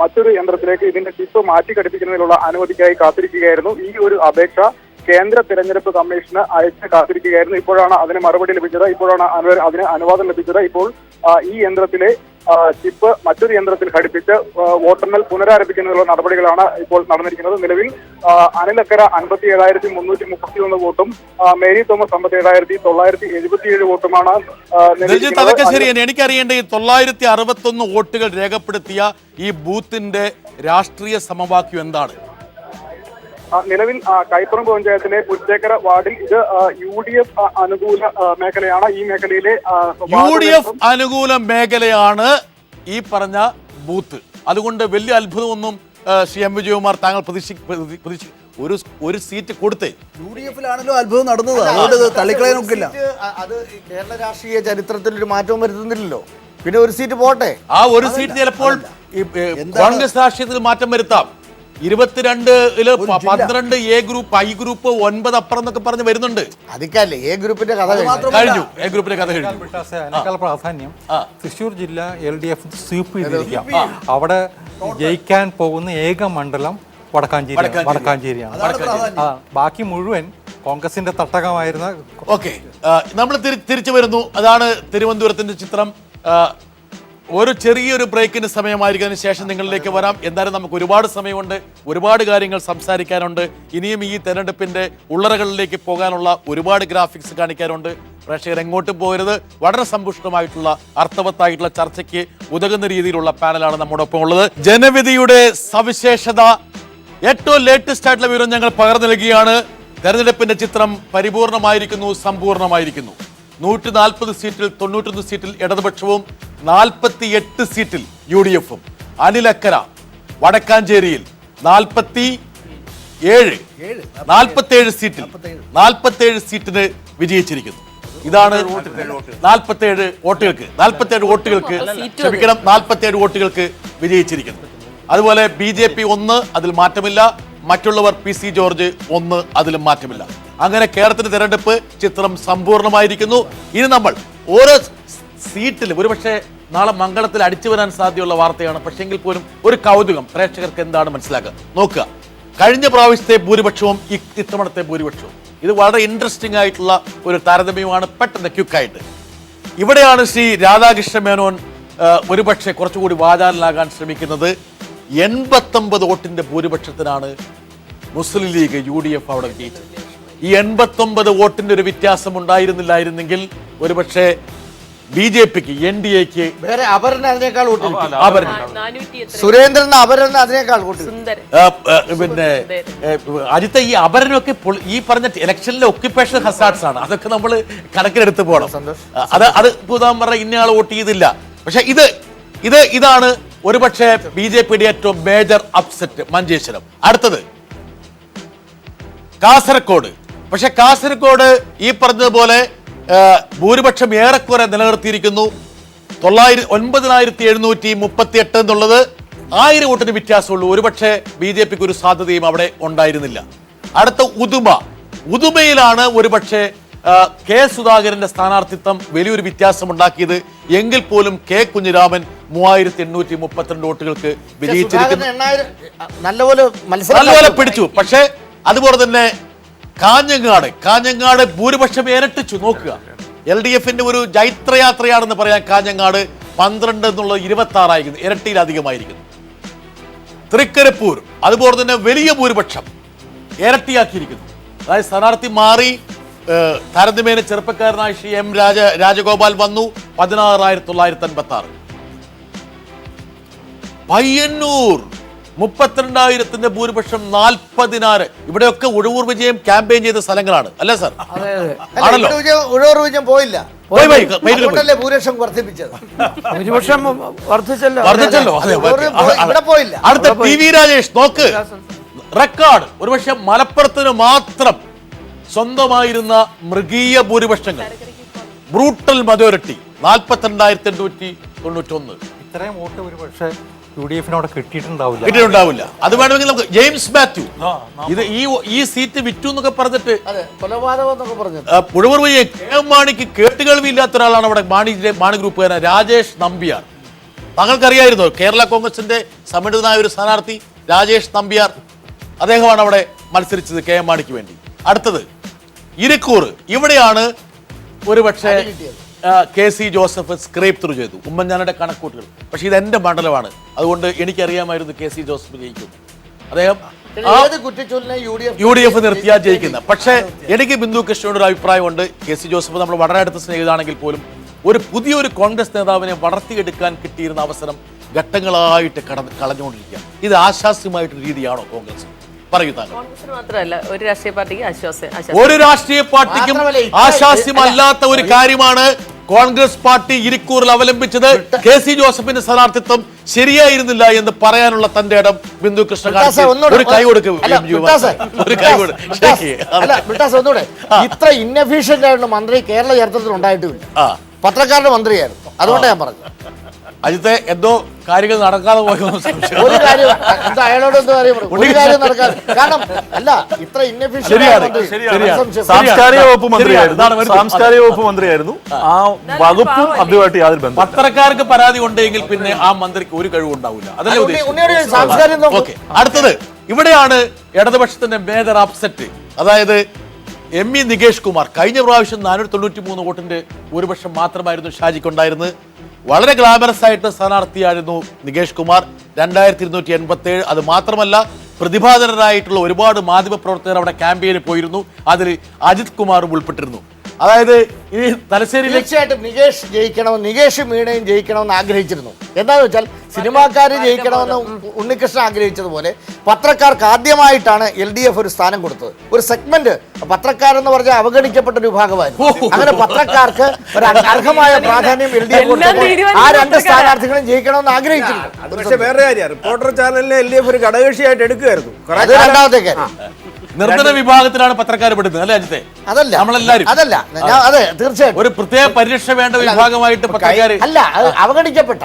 മറ്റൊരു യന്ത്രത്തിലേക്ക് ഇതിന്റെ ചിപ്പ് മാറ്റി ഘടിപ്പിക്കുന്നതിനുള്ള അനുമതിക്കായി കാത്തിരിക്കുകയായിരുന്നു. ഈ ഒരു അപേക്ഷ കേന്ദ്ര തെരഞ്ഞെടുപ്പ് കമ്മീഷന് അയച്ച് കാത്തിരിക്കുകയായിരുന്നു. ഇപ്പോഴാണ് അതിന് മറുപടി ലഭിച്ചത്. ഇപ്പോഴാണ് അതിന് അനുവാദം ലഭിച്ചത്. ഇപ്പോൾ ഈ യന്ത്രത്തിലെ ചിപ്പ് മറ്റൊരു യന്ത്രത്തിൽ ഘടിപ്പിച്ച് വോട്ടെണ്ണൽ പുനരാരംഭിക്കുന്നതിനുള്ള നടപടികളാണ് ഇപ്പോൾ നടന്നിരിക്കുന്നത്. നിലവിൽ അനിലക്കര 57,331 വോട്ടും മേരി തോമസ് 57,977 വോട്ടുമാണ്. അതൊക്കെ ശരിയാണ്. എനിക്കറിയേണ്ട ഈ 961 വോട്ടുകൾ രേഖപ്പെടുത്തിയ ഈ ബൂത്തിന്റെ രാഷ്ട്രീയ സമവാക്യം എന്താണ്? നിലവിൽ കൈപ്പറമ്പ് പഞ്ചായത്തിലെ പുറ്റേക്കര വാർഡിൽ ഇത് UDF അനുകൂല മേഖലയാണ്. ഈ മേഖലയിലെ UDF അനുകൂല മേഖലയാണ് ഈ പറഞ്ഞ ബൂത്ത്. അതുകൊണ്ട് വലിയ അത്ഭുതമൊന്നും ശ്രീ എം വിജയകുമാർ താങ്കൾ ഒരു സീറ്റ് കൊടുത്തേ. UDF-ലാണല്ലോ അത്ഭുതം നടന്നത്. അതുകൊണ്ട് തള്ളിക്കളയാൻ ഒക്കില്ല. അത് കേരള രാഷ്ട്രീയ ചരിത്രത്തിൽ ഒരു മാറ്റവും വരുത്തുന്നില്ലല്ലോ. പിന്നെ ഒരു സീറ്റ് പോട്ടെ. ആ ഒരു സീറ്റ് ചിലപ്പോൾ കോൺഗ്രസ് രാഷ്ട്രീയത്തിൽ മാറ്റം വരുത്താം. 22-ല് 12 എ ഗ്രൂപ്പ്, ഐ ഗ്രൂപ്പ്, 9 അപ്പുറം എന്നൊക്കെ പറഞ്ഞ് വരുന്നുണ്ട്. അതിക്കല്ലേ എ ഗ്രൂപ്പിന്റെ കഥ കഴിഞ്ഞു. എ ഗ്രൂപ്പിന്റെ കഥ കഴിഞ്ഞു. അതിനേക്കാൾ പ്രാധാന്യം തൃശ്ശൂർ ജില്ല LDF സ്വീപ്പ് ചെയ്തിരിക്കാം. അവിടെ ജയിക്കാൻ പോകുന്ന ഏക മണ്ഡലം വടക്കാഞ്ചേരിയാണ്. ബാക്കി മുഴുവൻ കോൺഗ്രസിന്റെ തട്ടകമായിരുന്ന. ഓക്കെ, നമ്മൾ തിരിച്ചു വരുന്നു. അതാണ് തിരുവനന്തപുരത്തിന്റെ ചിത്രം. ഒരു ചെറിയൊരു ബ്രേക്കിന് സമയമായിരിക്കുന്നതിന് ശേഷം നിങ്ങളിലേക്ക് വരാം. എന്തായാലും നമുക്ക് ഒരുപാട് സമയമുണ്ട്, ഒരുപാട് കാര്യങ്ങൾ സംസാരിക്കാനുണ്ട്. ഇനിയും ഈ തെരഞ്ഞെടുപ്പിന്റെ ഉള്ളറകളിലേക്ക് പോകാനുള്ള ഒരുപാട് ഗ്രാഫിക്സ് കാണിക്കാനുണ്ട്. പ്രേക്ഷകർ എങ്ങോട്ടും പോകരുത്. വളരെ സമ്പുഷ്ടമായിട്ടുള്ള അർത്ഥവത്തായിട്ടുള്ള ചർച്ചയ്ക്ക് ഉതകുന്ന രീതിയിലുള്ള പാനലാണ് നമ്മോടൊപ്പം ഉള്ളത്. ജനവിധിയുടെ സവിശേഷത, ഏറ്റവും ലേറ്റസ്റ്റ് ആയിട്ടുള്ള വിവരം ഞങ്ങൾ പകർന്നു നൽകുകയാണ്. തെരഞ്ഞെടുപ്പിന്റെ ചിത്രം പരിപൂർണമായിരിക്കുന്നു, സമ്പൂർണമായിരിക്കുന്നു. 140 സീറ്റിൽ 91 സീറ്റിൽ ഇടതുപക്ഷവും 48 സീറ്റിൽ UDF-ഉം. അനിലക്കര വടക്കാഞ്ചേരിയിൽ 47 സീറ്റിന് വിജയിച്ചിരിക്കുന്നു. ഇതാണ് 47 വോട്ടുകൾക്ക് 47 വോട്ടുകൾക്ക് വിജയിച്ചിരിക്കുന്നു. അതുപോലെ BJP 1, അതിൽ മാറ്റമില്ല. മറ്റുള്ളവർ PC ജോർജ് 1, അതിലും മാറ്റമില്ല. അങ്ങനെ കേരളത്തിന്റെ തെരഞ്ഞെടുപ്പ് ചിത്രം സമ്പൂർണ്ണമായിരിക്കുന്നു. ഇനി നമ്മൾ ഓരോ സീറ്റിലും, ഒരുപക്ഷെ നാളെ മംഗളത്തിൽ അടിച്ചു വരാൻ സാധ്യതയുള്ള വാർത്തയാണ്, പക്ഷെങ്കിൽ പോലും ഒരു കൗതുകം പ്രേക്ഷകർക്ക് എന്താണ് മനസ്സിലാക്കുക നോക്കുക. കഴിഞ്ഞ പ്രാവശ്യത്തെ ഭൂരിപക്ഷവും ഇത്തവണത്തെ ഭൂരിപക്ഷവും ഇത് വളരെ ഇൻട്രസ്റ്റിംഗ് ആയിട്ടുള്ള ഒരു താരതമ്യമാണ്. പെട്ടെന്ന് ക്വിക്കായിട്ട് ഇവിടെയാണ് ശ്രീ രാധാകൃഷ്ണ മേനോൻ ഒരുപക്ഷെ കുറച്ചുകൂടി വാചാലനാകാൻ ശ്രമിക്കുന്നത്. 89 വോട്ടിന്റെ ഭൂരിപക്ഷത്തിനാണ് മുസ്ലിം ലീഗ് UDF അവിടെ വിജയിച്ചത്. ഈ 89 വോട്ടിന്റെ ഒരു വ്യത്യാസം ഉണ്ടായിരുന്നില്ലായിരുന്നെങ്കിൽ ഒരുപക്ഷെ BJP-ക്ക് NDA-ക്ക് വേറെ അപരന് അതിനേക്കാൾ സുരേന്ദ്രൻ അപരന് അതിനേക്കാൾ പിന്നെ അജിത്ത ഈ അപരനൊക്കെ ഈ പറഞ്ഞ ഇലക്ഷനിലെ ഒക്യുപ്പേഷൻ ഹസാർഡ്സ് ആണ്. അതൊക്കെ നമ്മൾ കണക്കിലെടുത്ത് പോകണം. അത് പുതാൻ പറഞ്ഞ ഇന്നയാൾ വോട്ട് ചെയ്തില്ല. പക്ഷെ ഇതാണ് ഒരുപക്ഷെ BJP-യുടെ ഏറ്റവും മേജർ അപ്സെറ്റ്. മഞ്ചേശ്വരം. അടുത്തത് കാസർഗോഡ്. പക്ഷെ കാസർഗോഡ് ഈ പറഞ്ഞതുപോലെ ഭൂരിപക്ഷം ഏറെക്കുറെ നിലനിർത്തിയിരിക്കുന്നു. 9,738 എന്നുള്ളത് 1000 വോട്ടിന് വ്യത്യാസമുള്ളൂ. ഒരുപക്ഷെ BJP-ക്ക് ഒരു സാധ്യതയും അവിടെ ഉണ്ടായിരുന്നില്ല. അടുത്ത ഉദുമയിലാണ് ഒരുപക്ഷെ K. സുധാകരന്റെ സ്ഥാനാർത്ഥിത്വം വലിയൊരു വ്യത്യാസം ഉണ്ടാക്കിയത്. എങ്കിൽ പോലും K. കുഞ്ഞിരാമൻ 3,832 വോട്ടുകൾക്ക് വിജയിച്ചിരിക്കുന്നു. നല്ലപോലെ പിടിച്ചു. പക്ഷേ അതുപോലെ തന്നെ കാഞ്ഞങ്ങാട് ഭൂരിപക്ഷം ഇരട്ടിച്ചു. നോക്കുക, LDF-ന്റെ ഒരു ജൈത്രയാത്രയാണെന്ന് പറയാൻ കാഞ്ഞങ്ങാട് 12 എന്നുള്ളത് 26 ആയിരിക്കുന്നു, ഇരട്ടിയിലധികമായിരിക്കുന്നു. തൃക്കരിപ്പൂർ അതുപോലെ തന്നെ വലിയ ഭൂരിപക്ഷം ഇരട്ടിയാക്കിയിരിക്കുന്നു. അതായത് സ്ഥാനാർത്ഥി മാറി, താരതമ്യേന ചെറുപ്പക്കാരനായ ശ്രീ എം രാജഗോപാൽ വന്നു, 16,956. പയ്യന്നൂർ 32,000 ഭൂരിപക്ഷം 40,000. ഇവിടെയൊക്കെ ഉഴവൂർ വിജയം ക്യാമ്പയിൻ ചെയ്ത സ്ഥലങ്ങളാണ് അല്ലേ സാർ? ആണല്ലോ. ഉഴവൂർ വിജയം പോയില്ല, പോയി. അതുകൊണ്ടല്ലേ ഭൂരിപക്ഷം വർദ്ധിപ്പിച്ചത്. ഭൂരിപക്ഷം വർദ്ധിച്ചല്ലോ. അതെ. ഇവിടെ പോയില്ല. അടുത്ത ടി വി രാജേഷ് നോക്ക്, റെക്കോർഡ് ഒരുപക്ഷെ മലപ്പുറത്തിന് മാത്രം സ്വന്തമായിരുന്ന മൃഗീയ ഭൂരിപക്ഷങ്ങൾ, ബ്രൂട്ടൽ മജോറിറ്റി 42,891. ഇത്രയും വോട്ട് ഒരു പക്ഷേ UDF-നോട് കിട്ടിയിട്ടുണ്ടാവില്ല. അത് വേണമെങ്കിൽ നമുക്ക് ജെയിംസ് മാത്യു ഇത് ഈ സീറ്റ് വിറ്റു എന്നൊക്കെ പറഞ്ഞിട്ട് കൊലപാതകം എന്നൊക്കെ പറഞ്ഞു ഉഴവൂർ വിജയൻ KM മാണിക്ക് കേട്ടുകേൾവിയില്ലാത്ത ഒരാളാണ് അവിടെ മാണി ഗ്രൂപ്പുകാരൻ രാജേഷ് നമ്പ്യാർ. താങ്കൾക്കറിയായിരുന്നോ കേരള കോൺഗ്രസിന്റെ സമ്മേളിതനായ ഒരു സ്ഥാനാർത്ഥി രാജേഷ് നമ്പ്യാർ? അദ്ദേഹമാണ് അവിടെ മത്സരിച്ചത് KM മാണിക്ക് വേണ്ടി. അടുത്തത് ഇരിക്കൂർ. ഇവിടെയാണ് ഒരുപക്ഷെ KC ജോസഫ് സ്ക്രേപ്പ് ത്രൂ ചെയ്തു, ഉമ്മൻചാണ്ടിയുടെ കണക്കൂട്ടുകൾ. പക്ഷെ ഇത് എന്റെ മണ്ഡലമാണ്, അതുകൊണ്ട് എനിക്കറിയാമായിരുന്നു KC ജോസഫ് ജയിക്കും. അദ്ദേഹം UDF നിർത്തിയാ ജയിക്കുന്ന. പക്ഷേ എനിക്ക് ബിന്ദു കൃഷ്ണയോട് ഒരു അഭിപ്രായമുണ്ട്. KC ജോസഫ് നമ്മൾ വളരെ അടുത്ത സ്നേഹിതാണെങ്കിൽ പോലും ഒരു പുതിയൊരു കോൺഗ്രസ് നേതാവിനെ വളർത്തിയെടുക്കാൻ കിട്ടിയിരുന്ന അവസരം ഘട്ടങ്ങളായിട്ട് കളഞ്ഞുകൊണ്ടിരിക്കുക. ഇത് ആശാസ്യമായിട്ടൊരു രീതിയാണോ കോൺഗ്രസ്? പറയൂ താങ്കൾ. കോൺഗ്രസിന് മാത്രമല്ല ഒരു രാഷ്ട്രീയ പാർട്ടിക്ക് ഒരു രാഷ്ട്രീയ പാർട്ടിക്കും ആശാസ്യമല്ലാത്ത ഒരു കാര്യമാണ് കോൺഗ്രസ് പാർട്ടി ഇരിക്കൂറിൽ അവലംബിച്ചത്. KC ജോസഫിന്റെ സ്ഥാനാർത്ഥിത്വം ശരിയായിരുന്നില്ല എന്ന് പറയാനുള്ള തന്റെ ഇടം ബിന്ദു കൃഷ്ണ ഒരു കൈ കൊടുക്കും. ഇത്ര ഇൻഎഫിഷ്യന്റ് ആയിട്ടുള്ള മന്ത്രി കേരള ചരിത്രത്തിൽ ഉണ്ടായിട്ടുമില്ല. പത്രക്കാരുടെ മന്ത്രിയായിരുന്നു, അതുകൊണ്ട് ഞാൻ പറഞ്ഞു. അജിത്തെ എന്തോ കാര്യങ്ങൾ നടക്കാതെ പോയോ ഒരു കാര്യം അയാളോട് എന്തോ ഒരു കാര്യം നടക്കാതെ. കാരണം അല്ല, ഇത്ര സാംസ്കാരിക വകുപ്പ് മന്ത്രിയായിരുന്നു. ആ വകുപ്പും അതുമായിട്ട് യാതൊരു ബന്ധം. പത്രക്കാർക്ക് പരാതി ഉണ്ടെങ്കിൽ പിന്നെ ആ മന്ത്രിക്ക് ഒരു കഴിവുണ്ടാവില്ല. അതല്ലേ ഉദ്ദേശം. ഓക്കെ, അടുത്തത് ഇവിടെയാണ് ഇടതുപക്ഷത്തിന്റെ മേജർ അപ്സെറ്റ്. അതായത് ME നികേഷ് കുമാർ. കഴിഞ്ഞ പ്രാവശ്യം 493 വോട്ടിന്റെ ഭൂരിപക്ഷം മാത്രമായിരുന്നു ഷാജിക്കുണ്ടായിരുന്നത്. വളരെ ഗ്ലാമറസ് ആയിട്ട് സ്ഥാനാർത്ഥിയായിരുന്നു നികേഷ് കുമാർ. 2287. അത് മാത്രമല്ല പ്രതിഭാധനരായിട്ടുള്ള ഒരുപാട് മാധ്യമപ്രവർത്തകർ അവിടെ ക്യാമ്പയിനിൽ പോയിരുന്നു. അതിൽ അജിത് കുമാറും ഉൾപ്പെട്ടിരുന്നു. അതായത് ഈ തലശ്ശേരിയിൽ തീർച്ചയായിട്ടും നികേഷ് ജയിക്കണം, നികേഷ് മീണയും ജയിക്കണമെന്ന് ആഗ്രഹിച്ചിരുന്നു. എന്താണെന്ന് വെച്ചാൽ സിനിമാക്കാർ ജയിക്കണമെന്ന് ഉണ്ണികൃഷ്ണൻ ആഗ്രഹിച്ചതുപോലെ പത്രക്കാർക്ക് ആദ്യമായിട്ടാണ് LDF ഒരു സ്ഥാനം കൊടുത്തത്. ഒരു സെഗ്മെന്റ് പത്രക്കാരെന്ന് പറഞ്ഞാൽ അവഗണിക്കപ്പെട്ട ഒരു വിഭാഗമായിരുന്നു. അങ്ങനെ പത്രക്കാർക്ക് ഒരു അർഹമായ പ്രാധാന്യം LDF കൊടുത്തപ്പോൾ ആ രണ്ട് സ്ഥാനാർത്ഥികളും ജയിക്കണമെന്ന് ആഗ്രഹിച്ചിരുന്നു. പക്ഷേ വേറെ കാര്യം, റിപ്പോർട്ടർ ചാനലിനെ LDF ഒരു ഘടകകക്ഷിയായിട്ട് എടുക്കുകയായിരുന്നു. അത് രണ്ടാമത്തെ കാര്യം. നിർധന വിഭാഗത്തിലാണ് പത്രക്കാർ പെടുന്നത് അല്ലേ അജിത്തെ? അതല്ല, നമ്മളെല്ലാരും അതല്ല. അതെ, തീർച്ചയായും ഒരു പ്രത്യേക പരിരക്ഷ വേണ്ട വിഭാഗമായിട്ട് പത്രക്കാർ അല്ല, അവഗണിക്കപ്പെട്ടു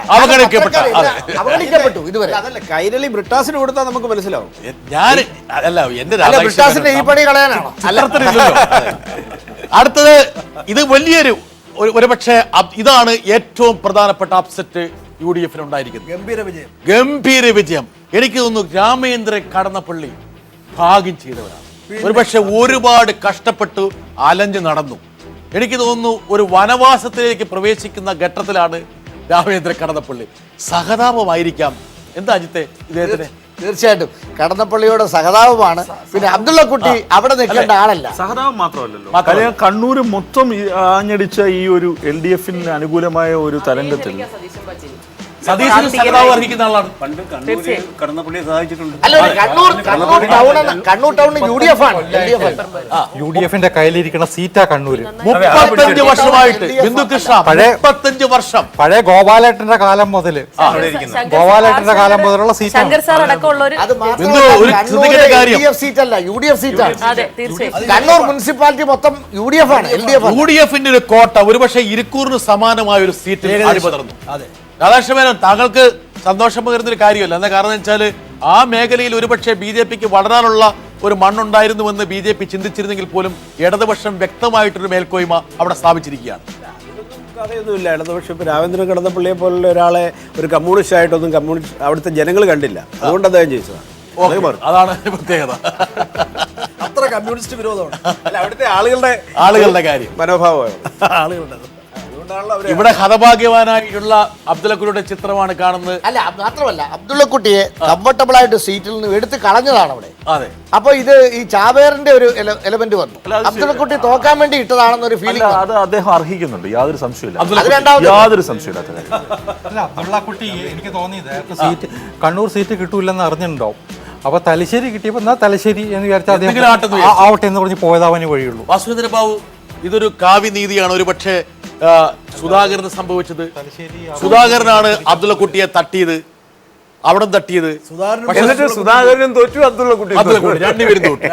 ഇതുവരെ. അതല്ല, കൈരളി ബ്രിട്ടാസിന് കൊടുത്താൽ നമുക്ക് മനസ്സിലാവും. ഞാൻ അല്ല എന്റെ ബ്രിട്ടാസിന്റെ ഈ പണി കളയാനാണോ? അടുത്തത് ഇത് വലിയൊരു ഒരുപക്ഷെ ഇതാണ് ഏറ്റവും പ്രധാനപ്പെട്ട അപ്സെറ്റ് UDF-ന് ഉണ്ടായിരിക്കുന്നത്. ഗംഭീര വിജയം. എനിക്ക് തോന്നുന്നു രാമേന്ദ്രൻ കടന്നപ്പള്ളി ഭാഗ്യം ചെയ്തവരാണ്. ഒരുപക്ഷെ ഒരുപാട് കഷ്ടപ്പെട്ടു അലഞ്ഞു നടന്നു. എനിക്ക് തോന്നുന്നു ഒരു വനവാസത്തിലേക്ക് പ്രവേശിക്കുന്ന ഘട്ടത്തിലാണ് രാമേന്ദ്രൻ കടന്നപ്പള്ളി. സഹതാപമായിരിക്കാം. എന്താ അജിത്തെ ഇദ്ദേഹത്തിന്? തീർച്ചയായിട്ടും കടന്നപ്പള്ളിയോട് സഹതാപമാണ്. പിന്നെ അബ്ദുള്ള കുട്ടി അവിടെ നിൽക്കേണ്ട ആളല്ല. സഹതാപം മാത്രമല്ലല്ലോ, കണ്ണൂർ മൊത്തം ആഞ്ഞടിച്ച ഈ ഒരു LDF-ന് അനുകൂലമായ ഒരു തരംഗത്തിൽ സതീശന് സഹതാപം അർഹിക്കുന്ന ആളാണ്. കടന്നപ്പള്ളിയെ സഹായിച്ചിട്ടുണ്ട്. കണ്ണൂർ ടൗൺ UDF ആണ്. UDF-ന്റെ കയ്യിലിരിക്കുന്ന സീറ്റാ കണ്ണൂര്. 35 വർഷമായിട്ട് ബിന്ദു കൃഷ്ണ 35 വർഷം പഴയ ഗോപാലേട്ടന്റെ കാലം മുതൽ മുതലുള്ള സീറ്റ്. UDF സീറ്റാണ്. കണ്ണൂർ മുനിസിപ്പാലിറ്റി മൊത്തം UDF ആണ്. UDF-ന്റെ ഒരു കോട്ട ഒരുപക്ഷെ ഇരിക്കൂറിന് സമാനമായ ഒരു സീറ്റ് അടിപതർന്നു. രാധാകൃഷ്ണൻ, താങ്കൾക്ക് സന്തോഷം പകരുന്നൊരു കാര്യമല്ല. എന്താ കാരണം എന്ന് വെച്ചാൽ ആ മേഖലയിൽ ഒരുപക്ഷെ BJP-ക്ക് വളരാനുള്ള ഒരു മണ്ണുണ്ടായിരുന്നുവെന്ന് BJP ചിന്തിച്ചിരുന്നെങ്കിൽ പോലും ഇടതുപക്ഷം വ്യക്തമായിട്ടൊരു മേൽക്കോയ്മ അവിടെ സ്ഥാപിച്ചിരിക്കുകയാണ്. കഥയൊന്നുമില്ല. ഇടതുപക്ഷം ഇപ്പോൾ രാമേന്ദ്രൻ കടന്നപ്പള്ളിയെ പോലുള്ള ഒരാളെ ഒരു കമ്മ്യൂണിസ്റ്റ് ആയിട്ടൊന്നും അവിടുത്തെ ജനങ്ങൾ കണ്ടില്ല. അതുകൊണ്ട് അദ്ദേഹം ജയിച്ചതാണ്. അതാണ് പ്രത്യേകത. അത്ര കമ്മ്യൂണിസ്റ്റ് വിരോധമാണ്. അല്ല, അവിടുത്തെ ആളുകളുടെ കാര്യം മനോഭാവമാണ്. ആളുകളുടെ ഇവിടെ ഹതഭാഗ്യവാനായിട്ടുള്ള അബ്ദുള്ളക്കുട്ടിയുടെ ചിത്രമാണ് കാണുന്നത്. അല്ല മാത്രമല്ല അബ്ദുള്ളക്കുട്ടിയെ കംഫർട്ടബിൾ ആയിട്ട് സീറ്റിൽ നിന്ന് എടുത്ത് കളഞ്ഞതാണ് അവിടെ. അതെ, അപ്പൊ ഇത് ഈ ചാവേറിന്റെ ഒരു എലമെന്റ് വന്നു. അബ്ദുള്ളക്കുട്ടി തോക്കാൻ വേണ്ടി ഇട്ടതാണെന്നൊരു ഫീലിംഗ് അത് അദ്ദേഹം അർഹിക്കുന്നുണ്ട്, യാതൊരു സംശയമില്ല, അത് രണ്ടാമത് യാതൊരു സംശയമില്ലാത്ത കാര്യം. അല്ല, അബ്ദുള്ളക്കുട്ടി എനിക്ക് തോന്നിയത് സീറ്റ് കണ്ണൂർ സീറ്റ് കിട്ടൂലെന്ന് അറിഞ്ഞിട്ടുണ്ടാവും. അപ്പൊ തലശ്ശേരി കിട്ടിയപ്പോ എന്നാ തലശ്ശേരി എന്ന് വിചാരിച്ചാൽ അദ്ദേഹം ആവട്ടെ എന്ന് പറഞ്ഞ് പോയതാവാനേ വഴിയുള്ളൂ. വാസുദേവൻ ബാബു, ഇതൊരു കാവ്യനീതിയാണ്. ഒരു പക്ഷേ സുധാകരന് സംഭവിച്ചത്. സുധാകരനാണ് അബ്ദുള്ളക്കുട്ടിയെ തട്ടിയത്, അവിടെ തട്ടിയത്. എന്നിട്ട് സുധാകരനും തോറ്റു, അബ്ദുള്ളക്കുട്ടി രണ്ടുപേരും തോറ്റു.